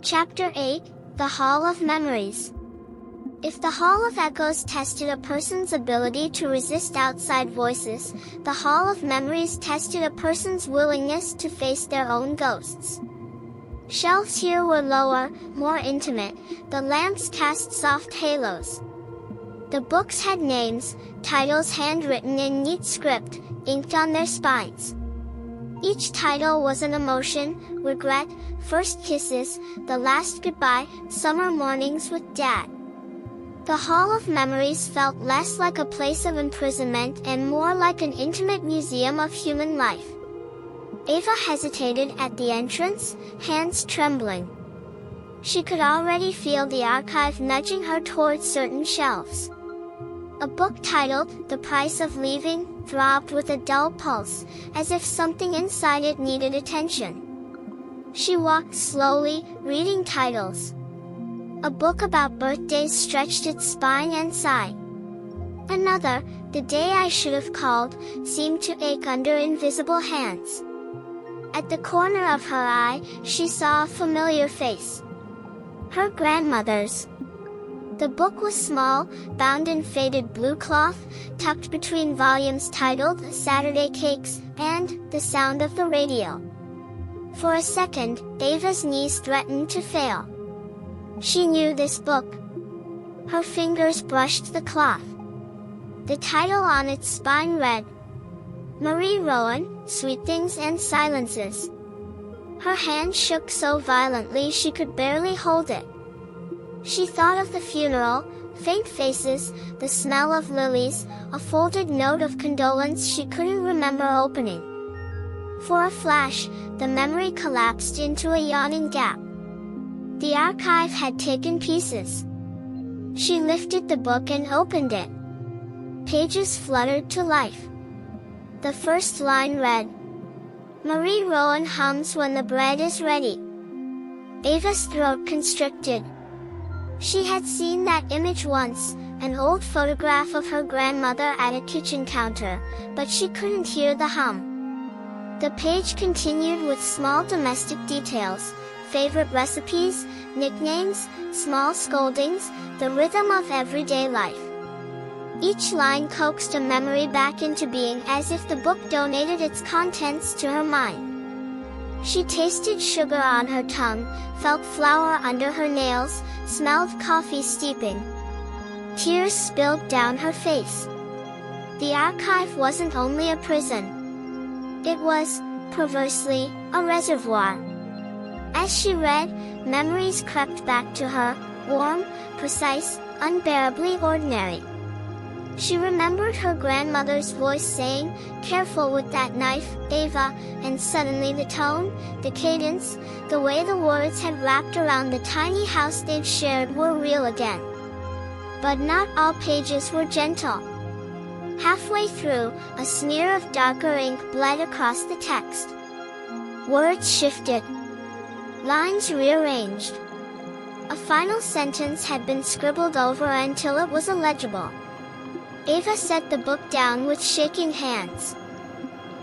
Chapter 8, The Hall of Memories. If the Hall of Echoes tested a person's ability to resist outside voices, the Hall of Memories tested a person's willingness to face their own ghosts. Shelves here were lower, more intimate, the lamps cast soft halos. The books had names, titles handwritten in neat script, inked on their spines. Each title was an emotion, regret, first kisses, the last goodbye, summer mornings with Dad. The Hall of Memories felt less like a place of imprisonment and more like an intimate museum of human life. Ava hesitated at the entrance, hands trembling. She could already feel the archive nudging her towards certain shelves. A book titled The Price of Leaving throbbed with a dull pulse, as if something inside it needed attention. She walked slowly, reading titles. A book about birthdays stretched its spine and sighed. Another, The Day I Should Have Called, seemed to ache under invisible hands. At the corner of her eye, she saw a familiar face. Her grandmother's. The book was small, bound in faded blue cloth, tucked between volumes titled Saturday Cakes and The Sound of the Radio. For a second, Ava's knees threatened to fail. She knew this book. Her fingers brushed the cloth. The title on its spine read, Marie Rowan, Sweet Things and Silences. Her hand shook so violently she could barely hold it. She thought of the funeral, faint faces, the smell of lilies, a folded note of condolence she couldn't remember opening. For a flash, the memory collapsed into a yawning gap. The archive had taken pieces. She lifted the book and opened it. Pages fluttered to life. The first line read, Marie Rowan hums when the bread is ready. Ava's throat constricted. She had seen that image once, an old photograph of her grandmother at a kitchen counter, but she couldn't hear the hum. The page continued with small domestic details, favorite recipes, nicknames, small scoldings, the rhythm of everyday life. Each line coaxed a memory back into being as if the book donated its contents to her mind. She tasted sugar on her tongue, felt flour under her nails, smelled coffee steeping. Tears spilled down her face. The archive wasn't only a prison. It was, perversely, a reservoir. As she read, memories crept back to her, warm, precise, unbearably ordinary. She remembered her grandmother's voice saying, "Careful with that knife, Ava," and suddenly the tone, the cadence, the way the words had wrapped around the tiny house they'd shared were real again. But not all pages were gentle. Halfway through, a smear of darker ink bled across the text. Words shifted. Lines rearranged. A final sentence had been scribbled over until it was illegible. Ava set the book down with shaking hands.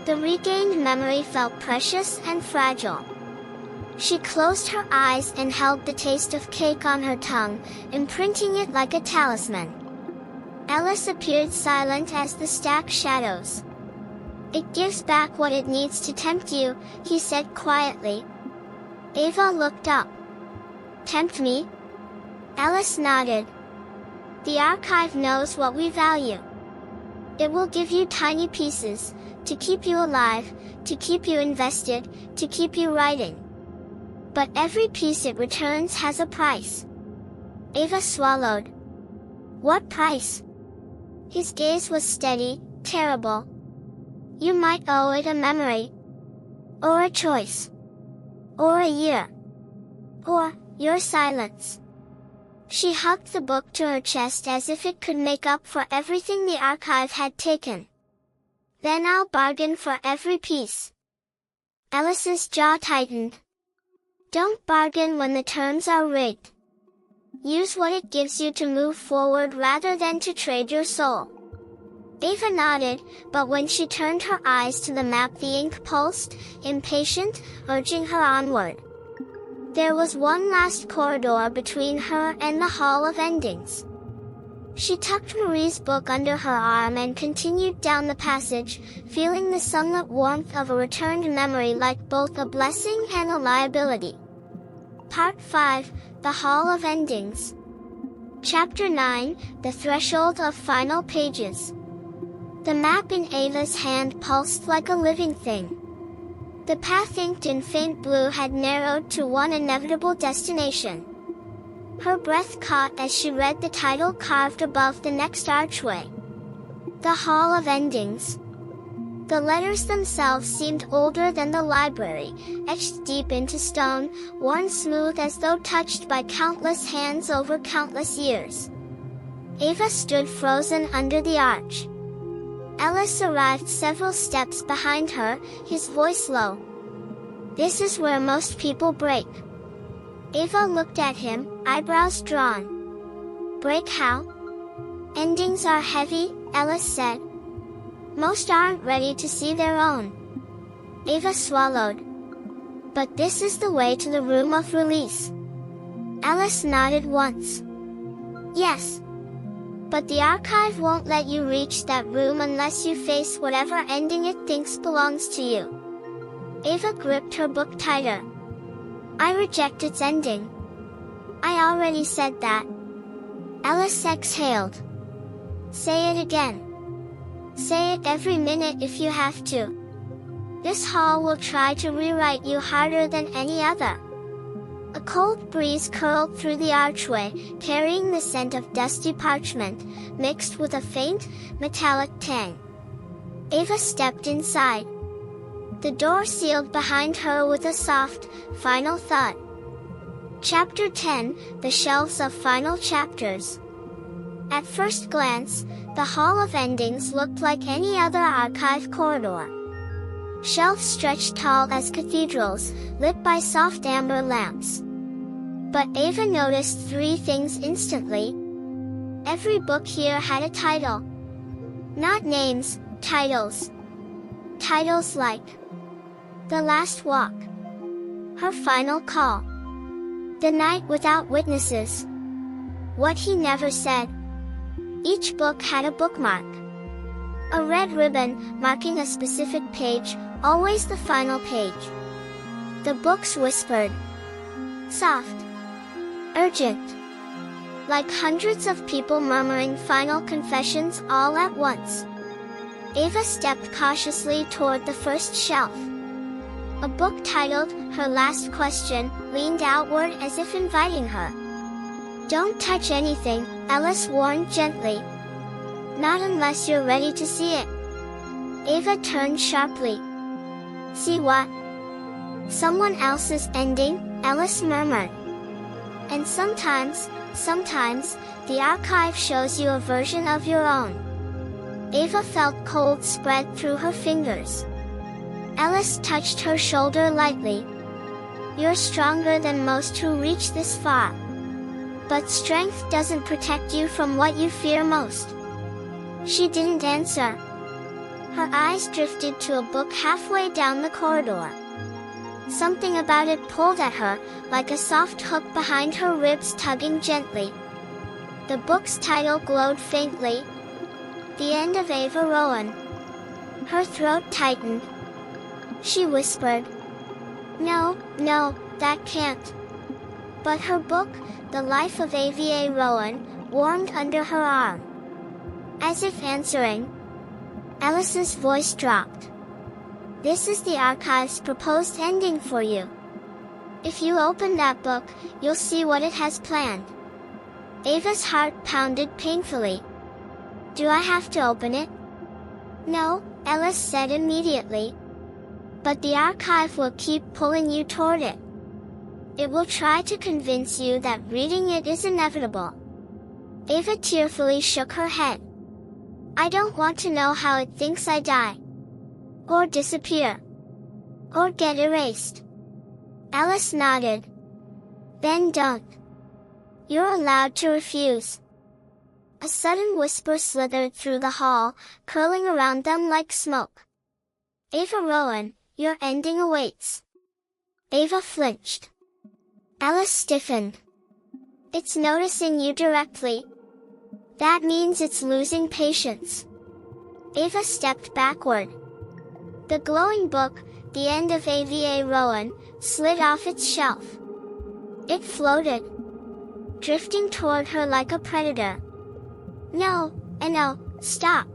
The regained memory felt precious and fragile. She closed her eyes and held the taste of cake on her tongue, imprinting it like a talisman. Ellis appeared silent as the stack shadows. "It gives back what it needs to tempt you," he said quietly. Ava looked up. "Tempt me?" Ellis nodded. "The archive knows what we value. It will give you tiny pieces, to keep you alive, to keep you invested, to keep you writing. But every piece it returns has a price." Ava swallowed. "What price?" His gaze was steady, terrible. "You might owe it a memory. Or a choice. Or a year. Or, your silence." She hugged the book to her chest as if it could make up for everything the archive had taken. "Then I'll bargain for every piece." Ellis's jaw tightened. "Don't bargain when the terms are rigged. Use what it gives you to move forward rather than to trade your soul." Ava nodded, but when she turned her eyes to the map the ink pulsed, impatient, urging her onward. There was one last corridor between her and the Hall of Endings. She tucked Marie's book under her arm and continued down the passage, feeling the sunlit warmth of a returned memory like both a blessing and a liability. Part 5, The Hall of Endings. Chapter 9, The Threshold of Final Pages. The map in Ava's hand pulsed like a living thing. The path inked in faint blue had narrowed to one inevitable destination. Her breath caught as she read the title carved above the next archway. The Hall of Endings. The letters themselves seemed older than the library, etched deep into stone, worn smooth as though touched by countless hands over countless years. Ava stood frozen under the arch. Ellis arrived several steps behind her, his voice low. "This is where most people break." Ava looked at him, eyebrows drawn. "Break how?" "Endings are heavy," Ellis said. "Most aren't ready to see their own." Ava swallowed. "But this is the way to the room of release." Ellis nodded once. "Yes. But the archive won't let you reach that room unless you face whatever ending it thinks belongs to you." Ava gripped her book tighter. "I reject its ending." "I already said that." Ellis exhaled. "Say it again. Say it every minute if you have to. This hall will try to rewrite you harder than any other." A cold breeze curled through the archway, carrying the scent of dusty parchment, mixed with a faint, metallic tang. Ava stepped inside. The door sealed behind her with a soft, final thud. Chapter 10, The Shelves of Final Chapters. At first glance, the Hall of Endings looked like any other archive corridor. Shelves stretched tall as cathedrals, lit by soft amber lamps. But Ava noticed three things instantly. Every book here had a title. Not names, titles. Titles like The Last Walk, Her Final Call, The Night Without Witnesses, What He Never Said. Each book had a bookmark. A red ribbon marking a specific page, always the final page. The books whispered. Soft. Urgent. Like hundreds of people murmuring final confessions all at once. Ava stepped cautiously toward the first shelf. A book titled Her Last Question leaned outward as if inviting her. Don't touch anything, Alice warned gently. Not unless you're ready to see it. Ava turned sharply. See what? Someone else's ending, Alice murmured. And sometimes, the archive shows you a version of your own. Ava felt cold spread through her fingers. Alice touched her shoulder lightly. You're stronger than most who reach this far. But strength doesn't protect you from what you fear most. She didn't answer. Her eyes drifted to a book halfway down the corridor. Something about it pulled at her, like a soft hook behind her ribs tugging gently. The book's title glowed faintly. The End of Ava Rowan. Her throat tightened. She whispered. No, that can't. But her book, The Life of Ava Rowan, warmed under her arm. As if answering. Alice's voice dropped. This is the archive's proposed ending for you. If you open that book, you'll see what it has planned. Ava's heart pounded painfully. Do I have to open it? No, Alice said immediately. But the archive will keep pulling you toward it. It will try to convince you that reading it is inevitable. Ava tearfully shook her head. I don't want to know how it thinks I die. Or disappear. Or get erased. Alice nodded. Then don't. You're allowed to refuse. A sudden whisper slithered through the hall, curling around them like smoke. Ava Rowan, your ending awaits. Ava flinched. Alice stiffened. It's noticing you directly. That means it's losing patience. Ava stepped backward. The glowing book, The End of Ava Rowan, slid off its shelf. It floated, drifting toward her like a predator. No, stop!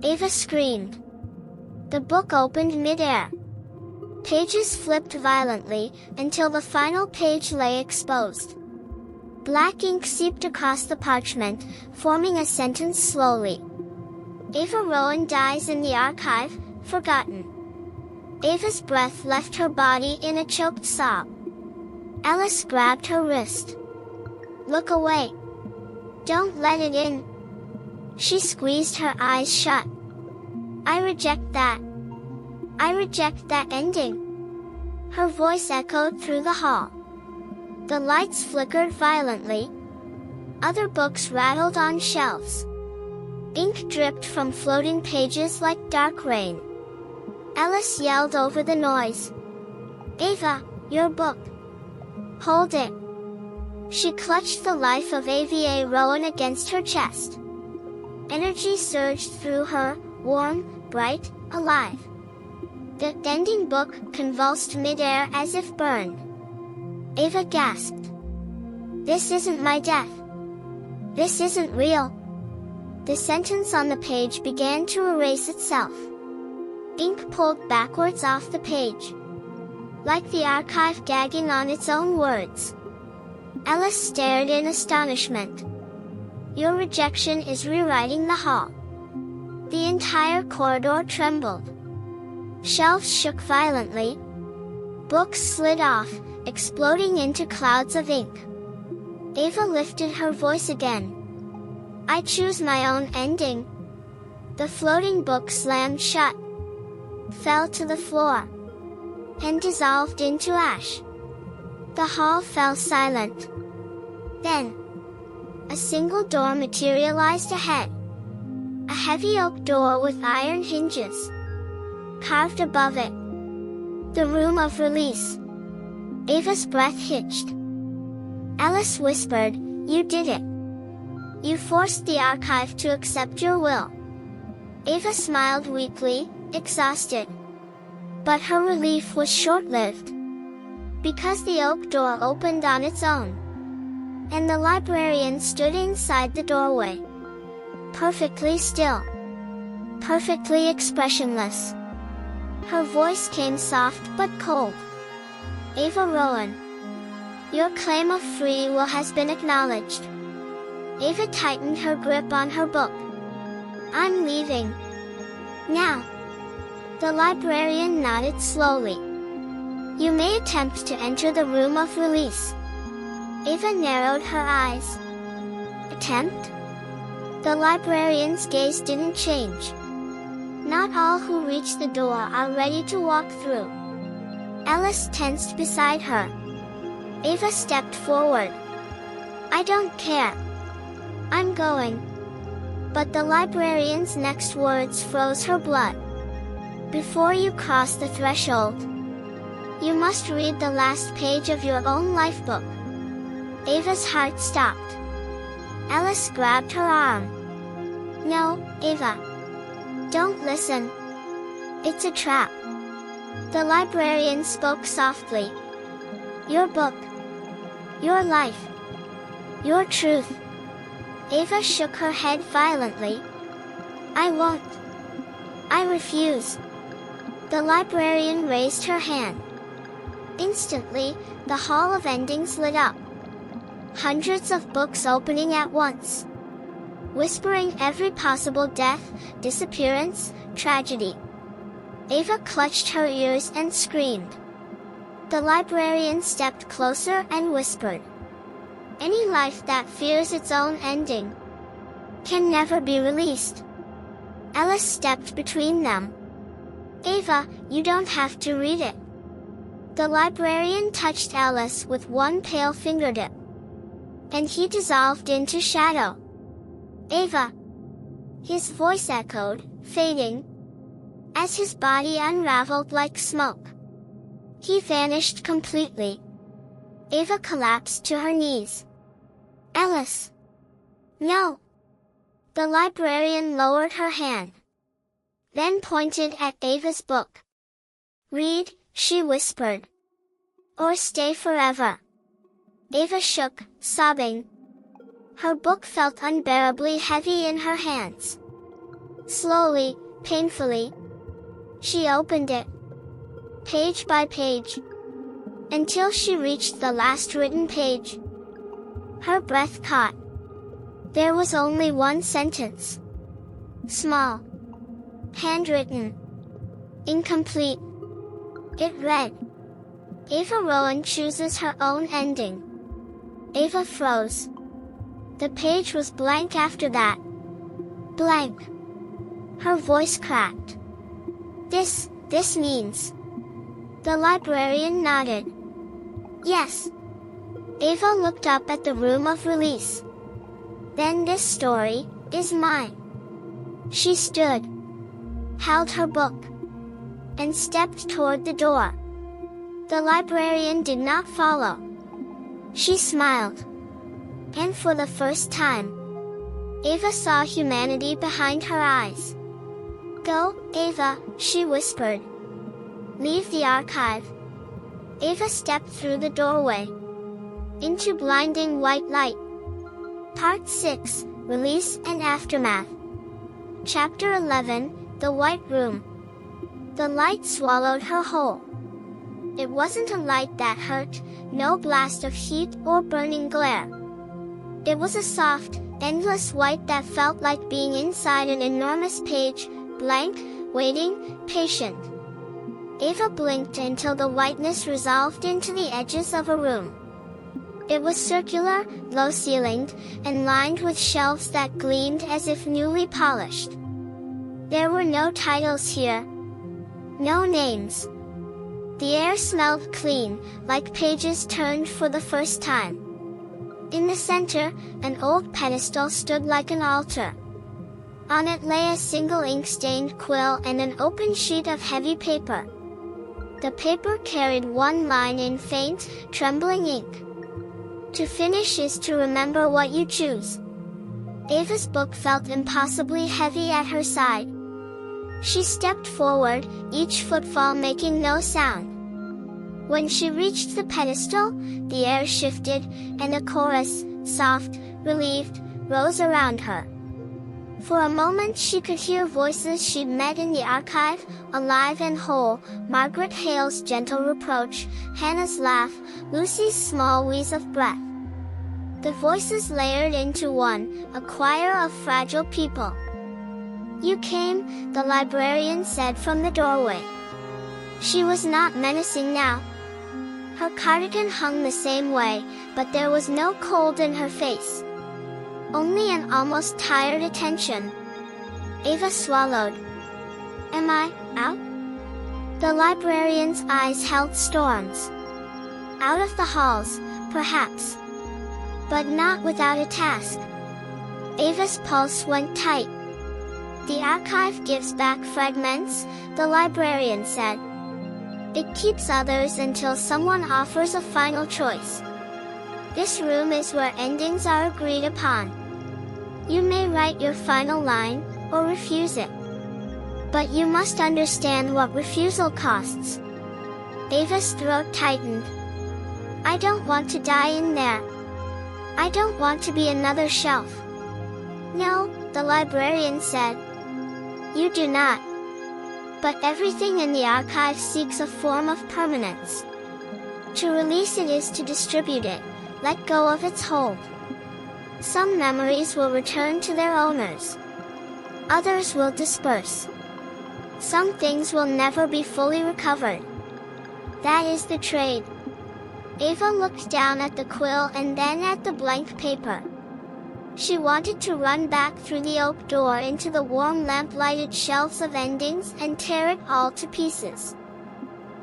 Ava screamed. The book opened mid-air. Pages flipped violently, until the final page lay exposed. Black ink seeped across the parchment, forming a sentence slowly. Ava Rowan dies in the archive, forgotten. Ava's breath left her body in a choked sob. Alice grabbed her wrist. Look away. Don't let it in. She squeezed her eyes shut. I reject that. I reject that ending. Her voice echoed through the hall. The lights flickered violently. Other books rattled on shelves. Ink dripped from floating pages like dark rain. Alice yelled over the noise. Ava, your book. Hold it. She clutched The Life of Ava Rowan against her chest. Energy surged through her, warm, bright, alive. The ending book convulsed midair as if burned. Ava gasped. This isn't my death. This isn't real. The sentence on the page began to erase itself. Ink pulled backwards off the page. Like the archive gagging on its own words. Alice stared in astonishment. Your rejection is rewriting the hall. The entire corridor trembled. Shelves shook violently. Books slid off, exploding into clouds of ink. Ava lifted her voice again. I choose my own ending. The floating book slammed shut, fell to the floor, and dissolved into ash. The hall fell silent. Then, a single door materialized ahead. A heavy oak door with iron hinges. Carved above it. The room of release. Ava's breath hitched. Alice whispered, "You did it. You forced the archive to accept your will." Ava smiled weakly, exhausted. But her relief was short-lived. Because the oak door opened on its own. And the librarian stood inside the doorway. Perfectly still. Perfectly expressionless. Her voice came soft but cold. "Ava Rowan. Your claim of free will has been acknowledged." Ava tightened her grip on her book. "I'm leaving. Now." The librarian nodded slowly. "You may attempt to enter the room of release." Ava narrowed her eyes. "Attempt?" The librarian's gaze didn't change. "Not all who reach the door are ready to walk through." Alice tensed beside her. Ava stepped forward. "I don't care. I'm going." But the librarian's next words froze her blood. "Before you cross the threshold, you must read the last page of your own lifebook." Ava's heart stopped. Alice grabbed her arm. "No, Ava. Don't listen. It's a trap." The librarian spoke softly. "Your book. Your life. Your truth." Ava shook her head violently. "I won't. I refuse." The librarian raised her hand. Instantly, the Hall of Endings lit up. Hundreds of books opening at once. Whispering every possible death, disappearance, tragedy. Ava clutched her ears and screamed. The librarian stepped closer and whispered. "Any life that fears its own ending can never be released." Alice stepped between them. "Ava, you don't have to read it." The librarian touched Alice with one pale fingertip. And he dissolved into shadow. "Ava." His voice echoed, fading, as his body unraveled like smoke. He vanished completely. Ava collapsed to her knees. "Alice." "No." The librarian lowered her hand. Then pointed at Ava's book. "Read," she whispered. "Or stay forever." Ava shook, sobbing. Her book felt unbearably heavy in her hands. Slowly, painfully, she opened it, page by page, until she reached the last written page. Her breath caught. There was only one sentence. Small. Handwritten. Incomplete. It read, "Ava Rowan chooses her own ending." Ava froze. The page was blank after that. Blank. Her voice cracked. This means." The librarian nodded. "Yes." Ava looked up at the room of release. "Then this story is mine." She stood, held her book, and stepped toward the door. The librarian did not follow. She smiled. And for the first time, Ava saw humanity behind her eyes. "Go, Ava," she whispered. "Leave the archive." Ava stepped through the doorway. Into blinding white light. Part 6, Release and Aftermath. Chapter 11, The White Room. The light swallowed her whole. It wasn't a light that hurt, no blast of heat or burning glare. It was a soft, endless white that felt like being inside an enormous page, blank, waiting, patient. Ava blinked until the whiteness resolved into the edges of a room. It was circular, low-ceilinged, and lined with shelves that gleamed as if newly polished. There were no titles here. No names. The air smelled clean, like pages turned for the first time. In the center, an old pedestal stood like an altar. On it lay a single ink-stained quill and an open sheet of heavy paper. The paper carried one line in faint, trembling ink. To finish is to remember what you choose. Ava's book felt impossibly heavy at her side. She stepped forward, each footfall making no sound. When she reached the pedestal, the air shifted, and a chorus, soft, relieved, rose around her. For a moment she could hear voices she'd met in the archive, alive and whole: Margaret Hale's gentle reproach, Hannah's laugh, Lucy's small wheeze of breath. The voices layered into one, a choir of fragile people. "You came," the librarian said from the doorway. She was not menacing now. Her cardigan hung the same way, but there was no cold in her face. Only an almost tired attention. Ava swallowed. "Am I out?" The librarian's eyes held storms. Out of the halls, perhaps. But not without a task. Ava's pulse went tight. "The archive gives back fragments," the librarian said. "It keeps others until someone offers a final choice. This room is where endings are agreed upon. You may write your final line, or refuse it. But you must understand what refusal costs." Ava's throat tightened. "I don't want to die in there. I don't want to be another shelf." "No," the librarian said. "You do not. But everything in the archive seeks a form of permanence. To release it is to distribute it, let go of its hold. Some memories will return to their owners. Others will disperse. Some things will never be fully recovered. That is the trade." Ava looked down at the quill and then at the blank paper. She wanted to run back through the oak door into the warm lamp-lighted shelves of endings and tear it all to pieces.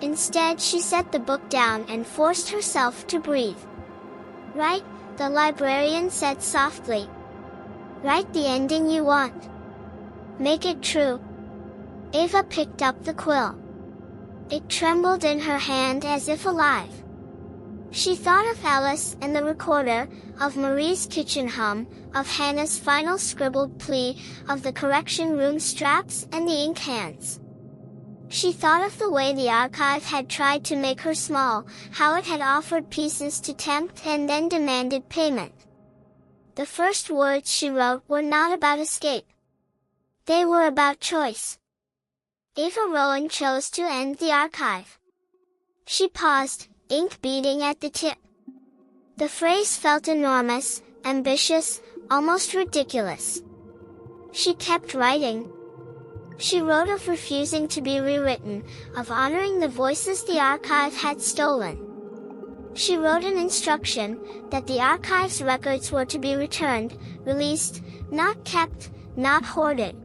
Instead she set the book down and forced herself to breathe. "Write," the librarian said softly. "Write the ending you want. Make it true." Ava picked up the quill. It trembled in her hand as if alive. She thought of Alice and the recorder, of Marie's kitchen hum, of Hannah's final scribbled plea, of the correction room straps and the ink hands. She thought of the way the archive had tried to make her small, how it had offered pieces to tempt and then demanded payment. The first words she wrote were not about escape. They were about choice. Ava Rowan chose to end the archive. She paused, ink beading at the tip. The phrase felt enormous, ambitious, almost ridiculous. She kept writing. She wrote of refusing to be rewritten, of honoring the voices the archive had stolen. She wrote an instruction, that the archive's records were to be returned, released, not kept, not hoarded.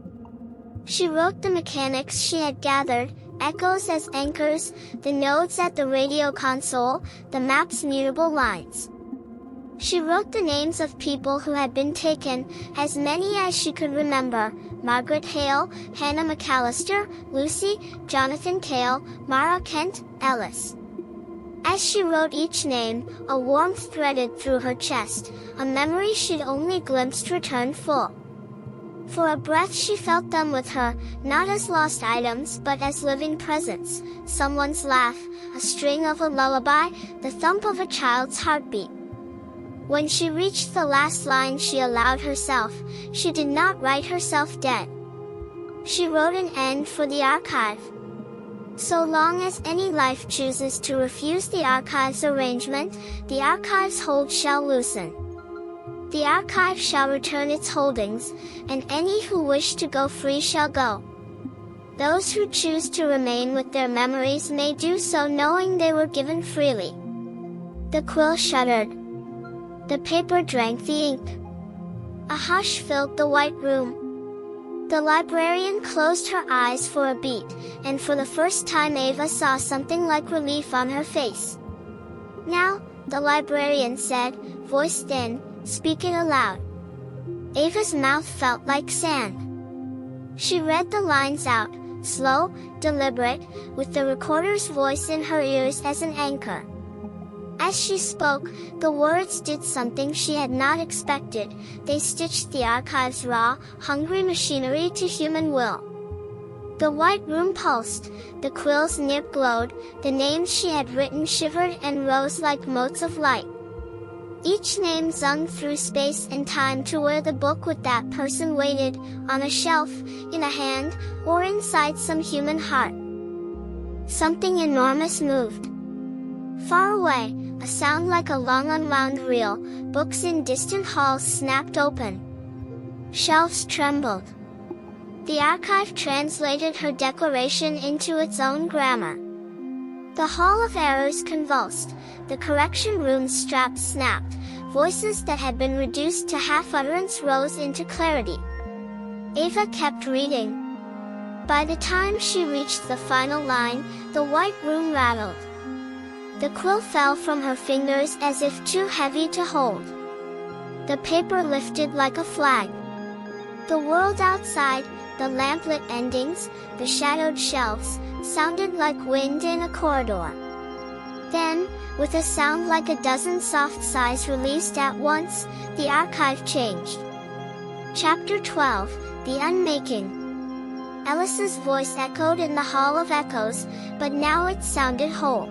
She wrote the mechanics she had gathered, echoes as anchors, the nodes at the radio console, the map's mutable lines. She wrote the names of people who had been taken, as many as she could remember: Margaret Hale, Hannah McAllister, Lucy, Jonathan Cale, Mara Kent, Ellis. As she wrote each name, a warmth threaded through her chest, a memory she'd only glimpsed returned full. For a breath she felt them with her, not as lost items but as living presence, someone's laugh, a string of a lullaby, the thump of a child's heartbeat. When she reached the last line she allowed herself, she did not write herself dead. She wrote an end for the archive. So long as any life chooses to refuse the archive's arrangement, the archive's hold shall loosen. The archive shall return its holdings, and any who wish to go free shall go. Those who choose to remain with their memories may do so knowing they were given freely. The quill shuddered. The paper drank the ink. A hush filled the white room. The librarian closed her eyes for a beat, and for the first time Ava saw something like relief on her face. "Now," the librarian said, voice thin, speaking aloud. Ava's mouth felt like sand. She read the lines out, slow, deliberate, with the recorder's voice in her ears as an anchor. As she spoke, the words did something she had not expected. They stitched the archive's raw, hungry machinery to human will. The white room pulsed, the quill's nib glowed, the names she had written shivered and rose like motes of light. Each name zung through space and time to where the book with that person waited, on a shelf, in a hand, or inside some human heart. Something enormous moved. Far away, a sound like a long unwound reel, books in distant halls snapped open. Shelves trembled. The archive translated her declaration into its own grammar. The Hall of Errors convulsed, the correction room straps snapped, voices that had been reduced to half-utterance rose into clarity. Ava kept reading. By the time she reached the final line, the white room rattled. The quill fell from her fingers as if too heavy to hold. The paper lifted like a flag. The world outside, the lamplit endings, the shadowed shelves, sounded like wind in a corridor. Then, with a sound like a dozen soft sighs released at once, the archive changed. Chapter 12, The Unmaking. Ellis's voice echoed in the Hall of Echoes, but now it sounded whole.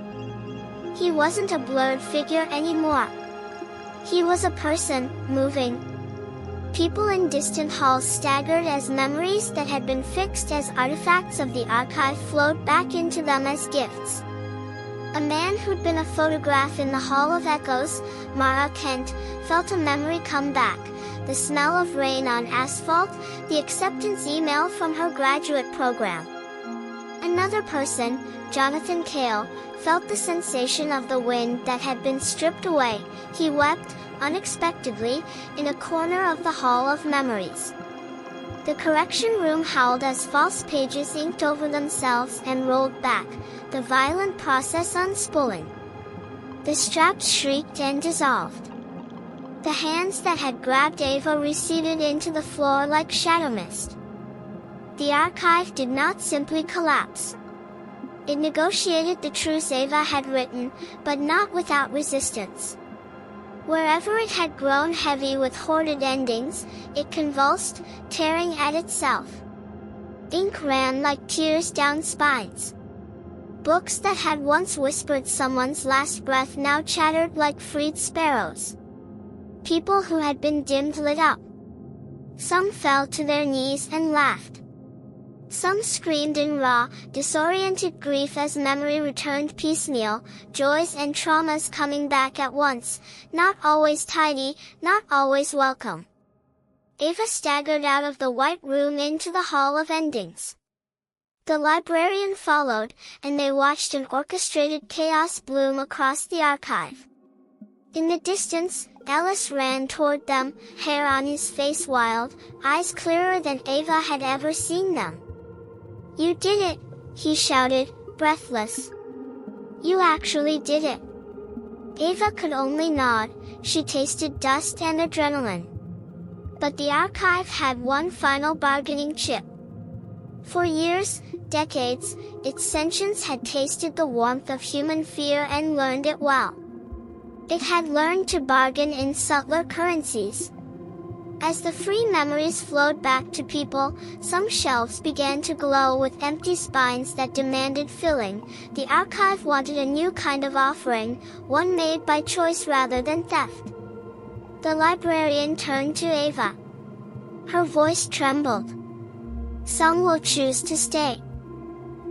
He wasn't a blurred figure anymore. He was a person, moving. People in distant halls staggered as memories that had been fixed as artifacts of the archive flowed back into them as gifts. A man who'd been a photograph in the Hall of Echoes, Mara Kent, felt a memory come back, the smell of rain on asphalt, the acceptance email from her graduate program. Another person, Jonathan Cale, felt the sensation of the wind that had been stripped away. He wept, unexpectedly, in a corner of the Hall of Memories. The correction room howled as false pages inked over themselves and rolled back, the violent process unspooling. The straps shrieked and dissolved. The hands that had grabbed Ava receded into the floor like shadow mist. The archive did not simply collapse. It negotiated the truths Ava had written, but not without resistance. Wherever it had grown heavy with hoarded endings, it convulsed, tearing at itself. Ink ran like tears down spines. Books that had once whispered someone's last breath now chattered like freed sparrows. People who had been dimmed lit up. Some fell to their knees and laughed. Some screamed in raw, disoriented grief as memory returned piecemeal, joys and traumas coming back at once, not always tidy, not always welcome. Ava staggered out of the white room into the Hall of Endings. The librarian followed, and they watched an orchestrated chaos bloom across the archive. In the distance, Ellis ran toward them, hair on his face wild, eyes clearer than Ava had ever seen them. "You did it," he shouted, breathless. "You actually did it." Ava could only nod. She tasted dust and adrenaline. But the archive had one final bargaining chip. For years, decades, its sentience had tasted the warmth of human fear and learned it well. It had learned to bargain in subtler currencies. As the free memories flowed back to people, some shelves began to glow with empty spines that demanded filling. The archive wanted a new kind of offering, one made by choice rather than theft. The librarian turned to Ava. Her voice trembled. "Some will choose to stay.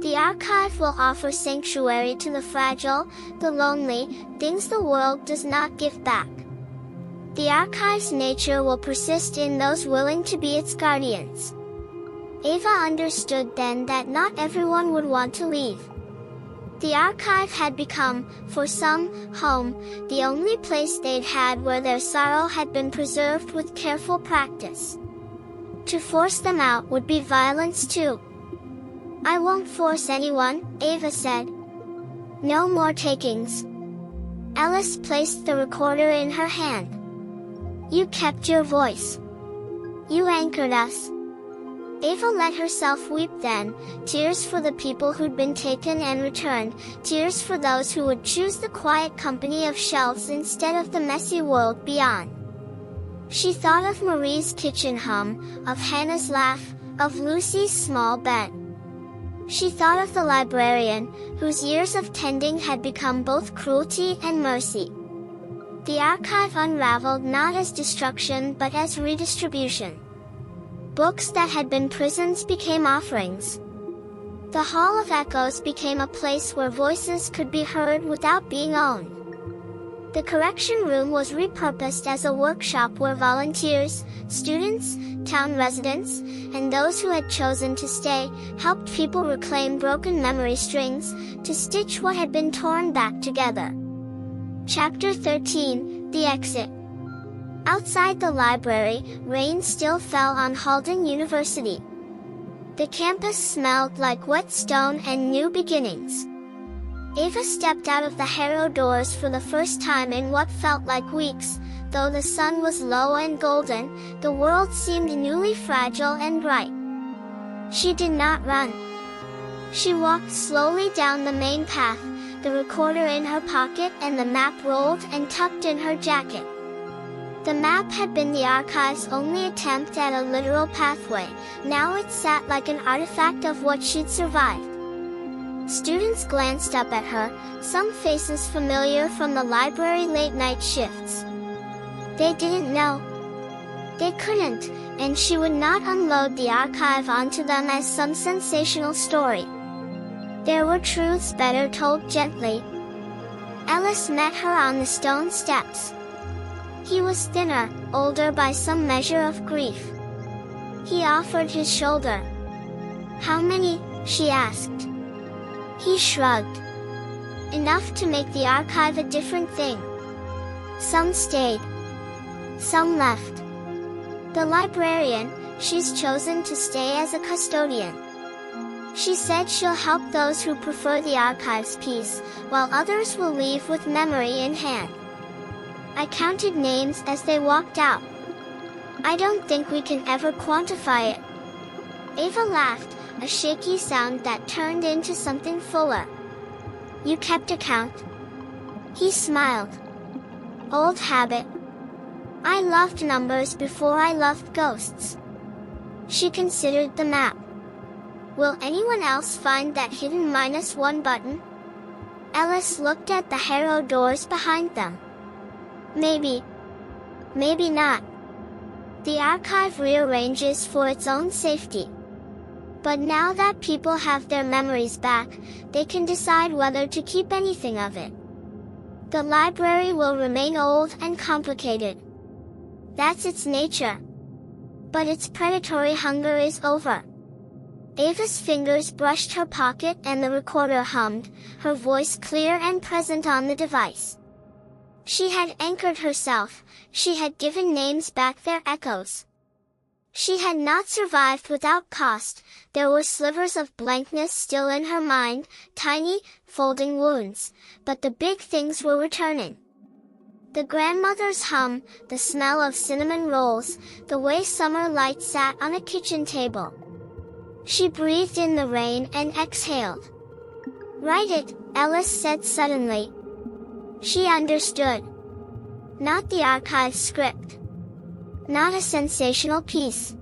The archive will offer sanctuary to the fragile, the lonely, things the world does not give back. The archive's nature will persist in those willing to be its guardians." Ava understood then that not everyone would want to leave. The archive had become, for some, home, the only place they'd had where their sorrow had been preserved with careful practice. To force them out would be violence too. I won't force anyone, Ava said. No more takings. Alice placed the recorder in her hand. You kept your voice. You anchored us. Ava let herself weep then, tears for the people who'd been taken and returned, tears for those who would choose the quiet company of shelves instead of the messy world beyond. She thought of Marie's kitchen hum, of Hannah's laugh, of Lucy's small bed. She thought of the librarian, whose years of tending had become both cruelty and mercy. The archive unraveled not as destruction but as redistribution. Books that had been prisons became offerings. The Hall of Echoes became a place where voices could be heard without being owned. The correction room was repurposed as a workshop where volunteers, students, town residents, and those who had chosen to stay, helped people reclaim broken memory strings, to stitch what had been torn back together. Chapter 13, The Exit. Outside the library, rain still fell on Halding University. The campus smelled like wet stone and new beginnings. Ava stepped out of the Harrow doors for the first time in what felt like weeks. Though the sun was low and golden, the world seemed newly fragile and bright. She did not run. She walked slowly down the main path, the recorder in her pocket and the map rolled and tucked in her jacket. The map had been the archive's only attempt at a literal pathway. Now it sat like an artifact of what she'd survived. Students glanced up at her, some faces familiar from the library late-night shifts. They didn't know. They couldn't, and she would not unload the archive onto them as some sensational story. There were truths better told gently. Alice met her on the stone steps. He was thinner, older by some measure of grief. He offered his shoulder. How many? She asked. He shrugged. Enough to make the archive a different thing. Some stayed. Some left. The librarian, she's chosen to stay as a custodian. She said she'll help those who prefer the archive's peace, while others will leave with memory in hand. I counted names as they walked out. I don't think we can ever quantify it. Ava laughed, a shaky sound that turned into something fuller. You kept account? He smiled. Old habit. I loved numbers before I loved ghosts. She considered the map. Will anyone else find that hidden -1 button? Alice looked at the Harrow doors behind them. Maybe. Maybe not. The archive rearranges for its own safety. But now that people have their memories back, they can decide whether to keep anything of it. The library will remain old and complicated. That's its nature. But its predatory hunger is over. Ava's fingers brushed her pocket and the recorder hummed, her voice clear and present on the device. She had anchored herself, she had given names back their echoes. She had not survived without cost. There were slivers of blankness still in her mind, tiny, folding wounds, but the big things were returning. The grandmother's hum, the smell of cinnamon rolls, the way summer light sat on a kitchen table. She breathed in the rain and exhaled. Write it, Alice said suddenly. She understood. Not the archive script. Not a sensational piece.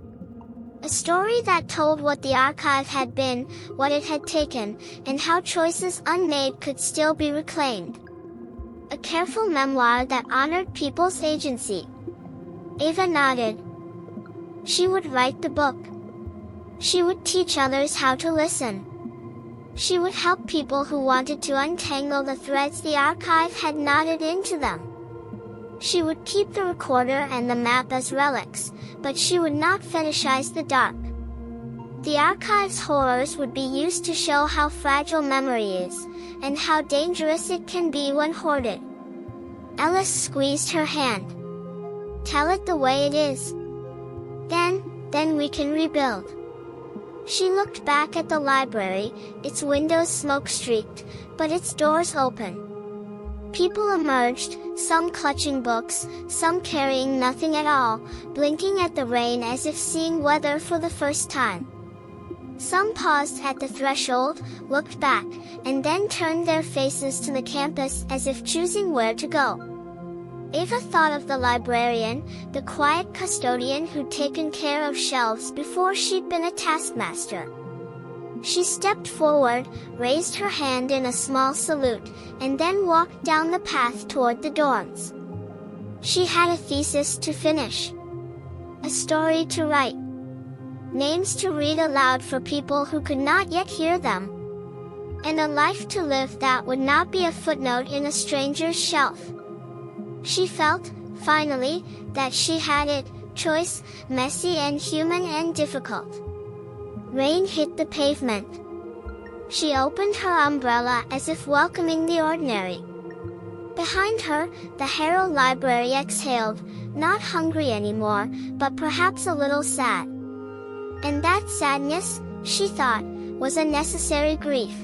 A story that told what the archive had been, what it had taken, and how choices unmade could still be reclaimed. A careful memoir that honored people's agency. Ava nodded. She would write the book. She would teach others how to listen. She would help people who wanted to untangle the threads the archive had knotted into them. She would keep the recorder and the map as relics, but she would not fetishize the dark. The archive's horrors would be used to show how fragile memory is, and how dangerous it can be when hoarded. Alice squeezed her hand. Tell it the way it is. Then, Then we can rebuild. She looked back at the library, its windows smoke-streaked, but its doors open. People emerged, some clutching books, some carrying nothing at all, blinking at the rain as if seeing weather for the first time. Some paused at the threshold, looked back, and then turned their faces to the campus as if choosing where to go. Ava thought of the librarian, the quiet custodian who'd taken care of shelves before she'd been a taskmaster. She stepped forward, raised her hand in a small salute, and then walked down the path toward the dorms. She had a thesis to finish. A story to write. Names to read aloud for people who could not yet hear them. And a life to live that would not be a footnote in a stranger's shelf. She felt, finally, that she had it, choice, messy and human and difficult. Rain hit the pavement. She opened her umbrella as if welcoming the ordinary. Behind her, the Herald Library exhaled, not hungry anymore, but perhaps a little sad. And that sadness, she thought, was a necessary grief.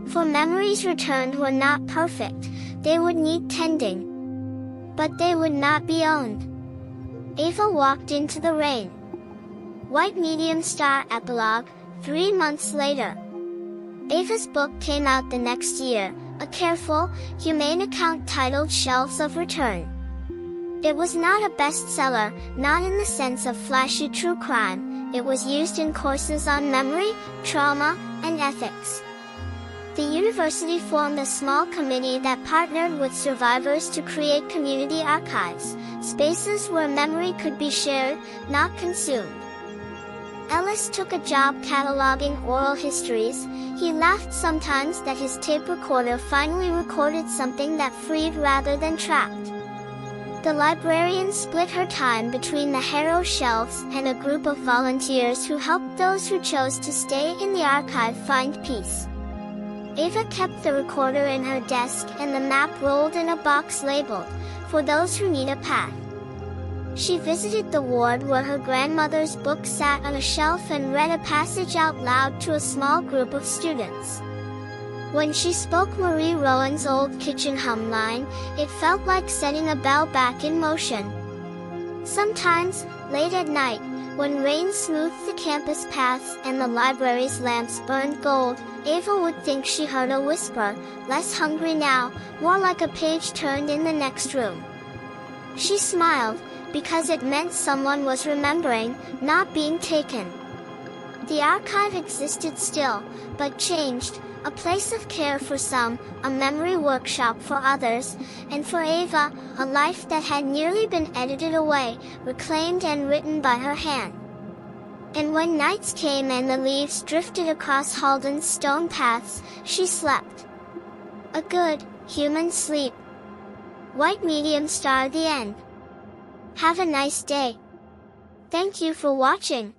For memories returned were not perfect, they would need tending. But they would not be owned. Ava walked into the rain. White Medium Star Epilogue, 3 months later. Ava's book came out the next year, a careful, humane account titled Shelves of Return. It was not a bestseller, not in the sense of flashy true crime. It was used in courses on memory, trauma, and ethics. The university formed a small committee that partnered with survivors to create community archives, spaces where memory could be shared, not consumed. Ellis took a job cataloging oral histories. He laughed sometimes that his tape recorder finally recorded something that freed rather than trapped. The librarian split her time between the Harrow shelves and a group of volunteers who helped those who chose to stay in the archive find peace. Ava kept the recorder in her desk and the map rolled in a box labeled, "For those who need a path." She visited the ward where her grandmother's book sat on a shelf and read a passage out loud to a small group of students. When she spoke Marie Rowan's old kitchen hum line, it felt like setting a bell back in motion. Sometimes, late at night, when rain smoothed the campus paths and the library's lamps burned gold, Ava would think she heard a whisper, less hungry now, more like a page turned in the next room. She smiled, because it meant someone was remembering, not being taken. The archive existed still, but changed, a place of care for some, a memory workshop for others, and for Ava, a life that had nearly been edited away, reclaimed and written by her hand. And when nights came and the leaves drifted across Halden's stone paths, she slept. A good, human sleep. White Medium Star, the end. Have a nice day. Thank you for watching.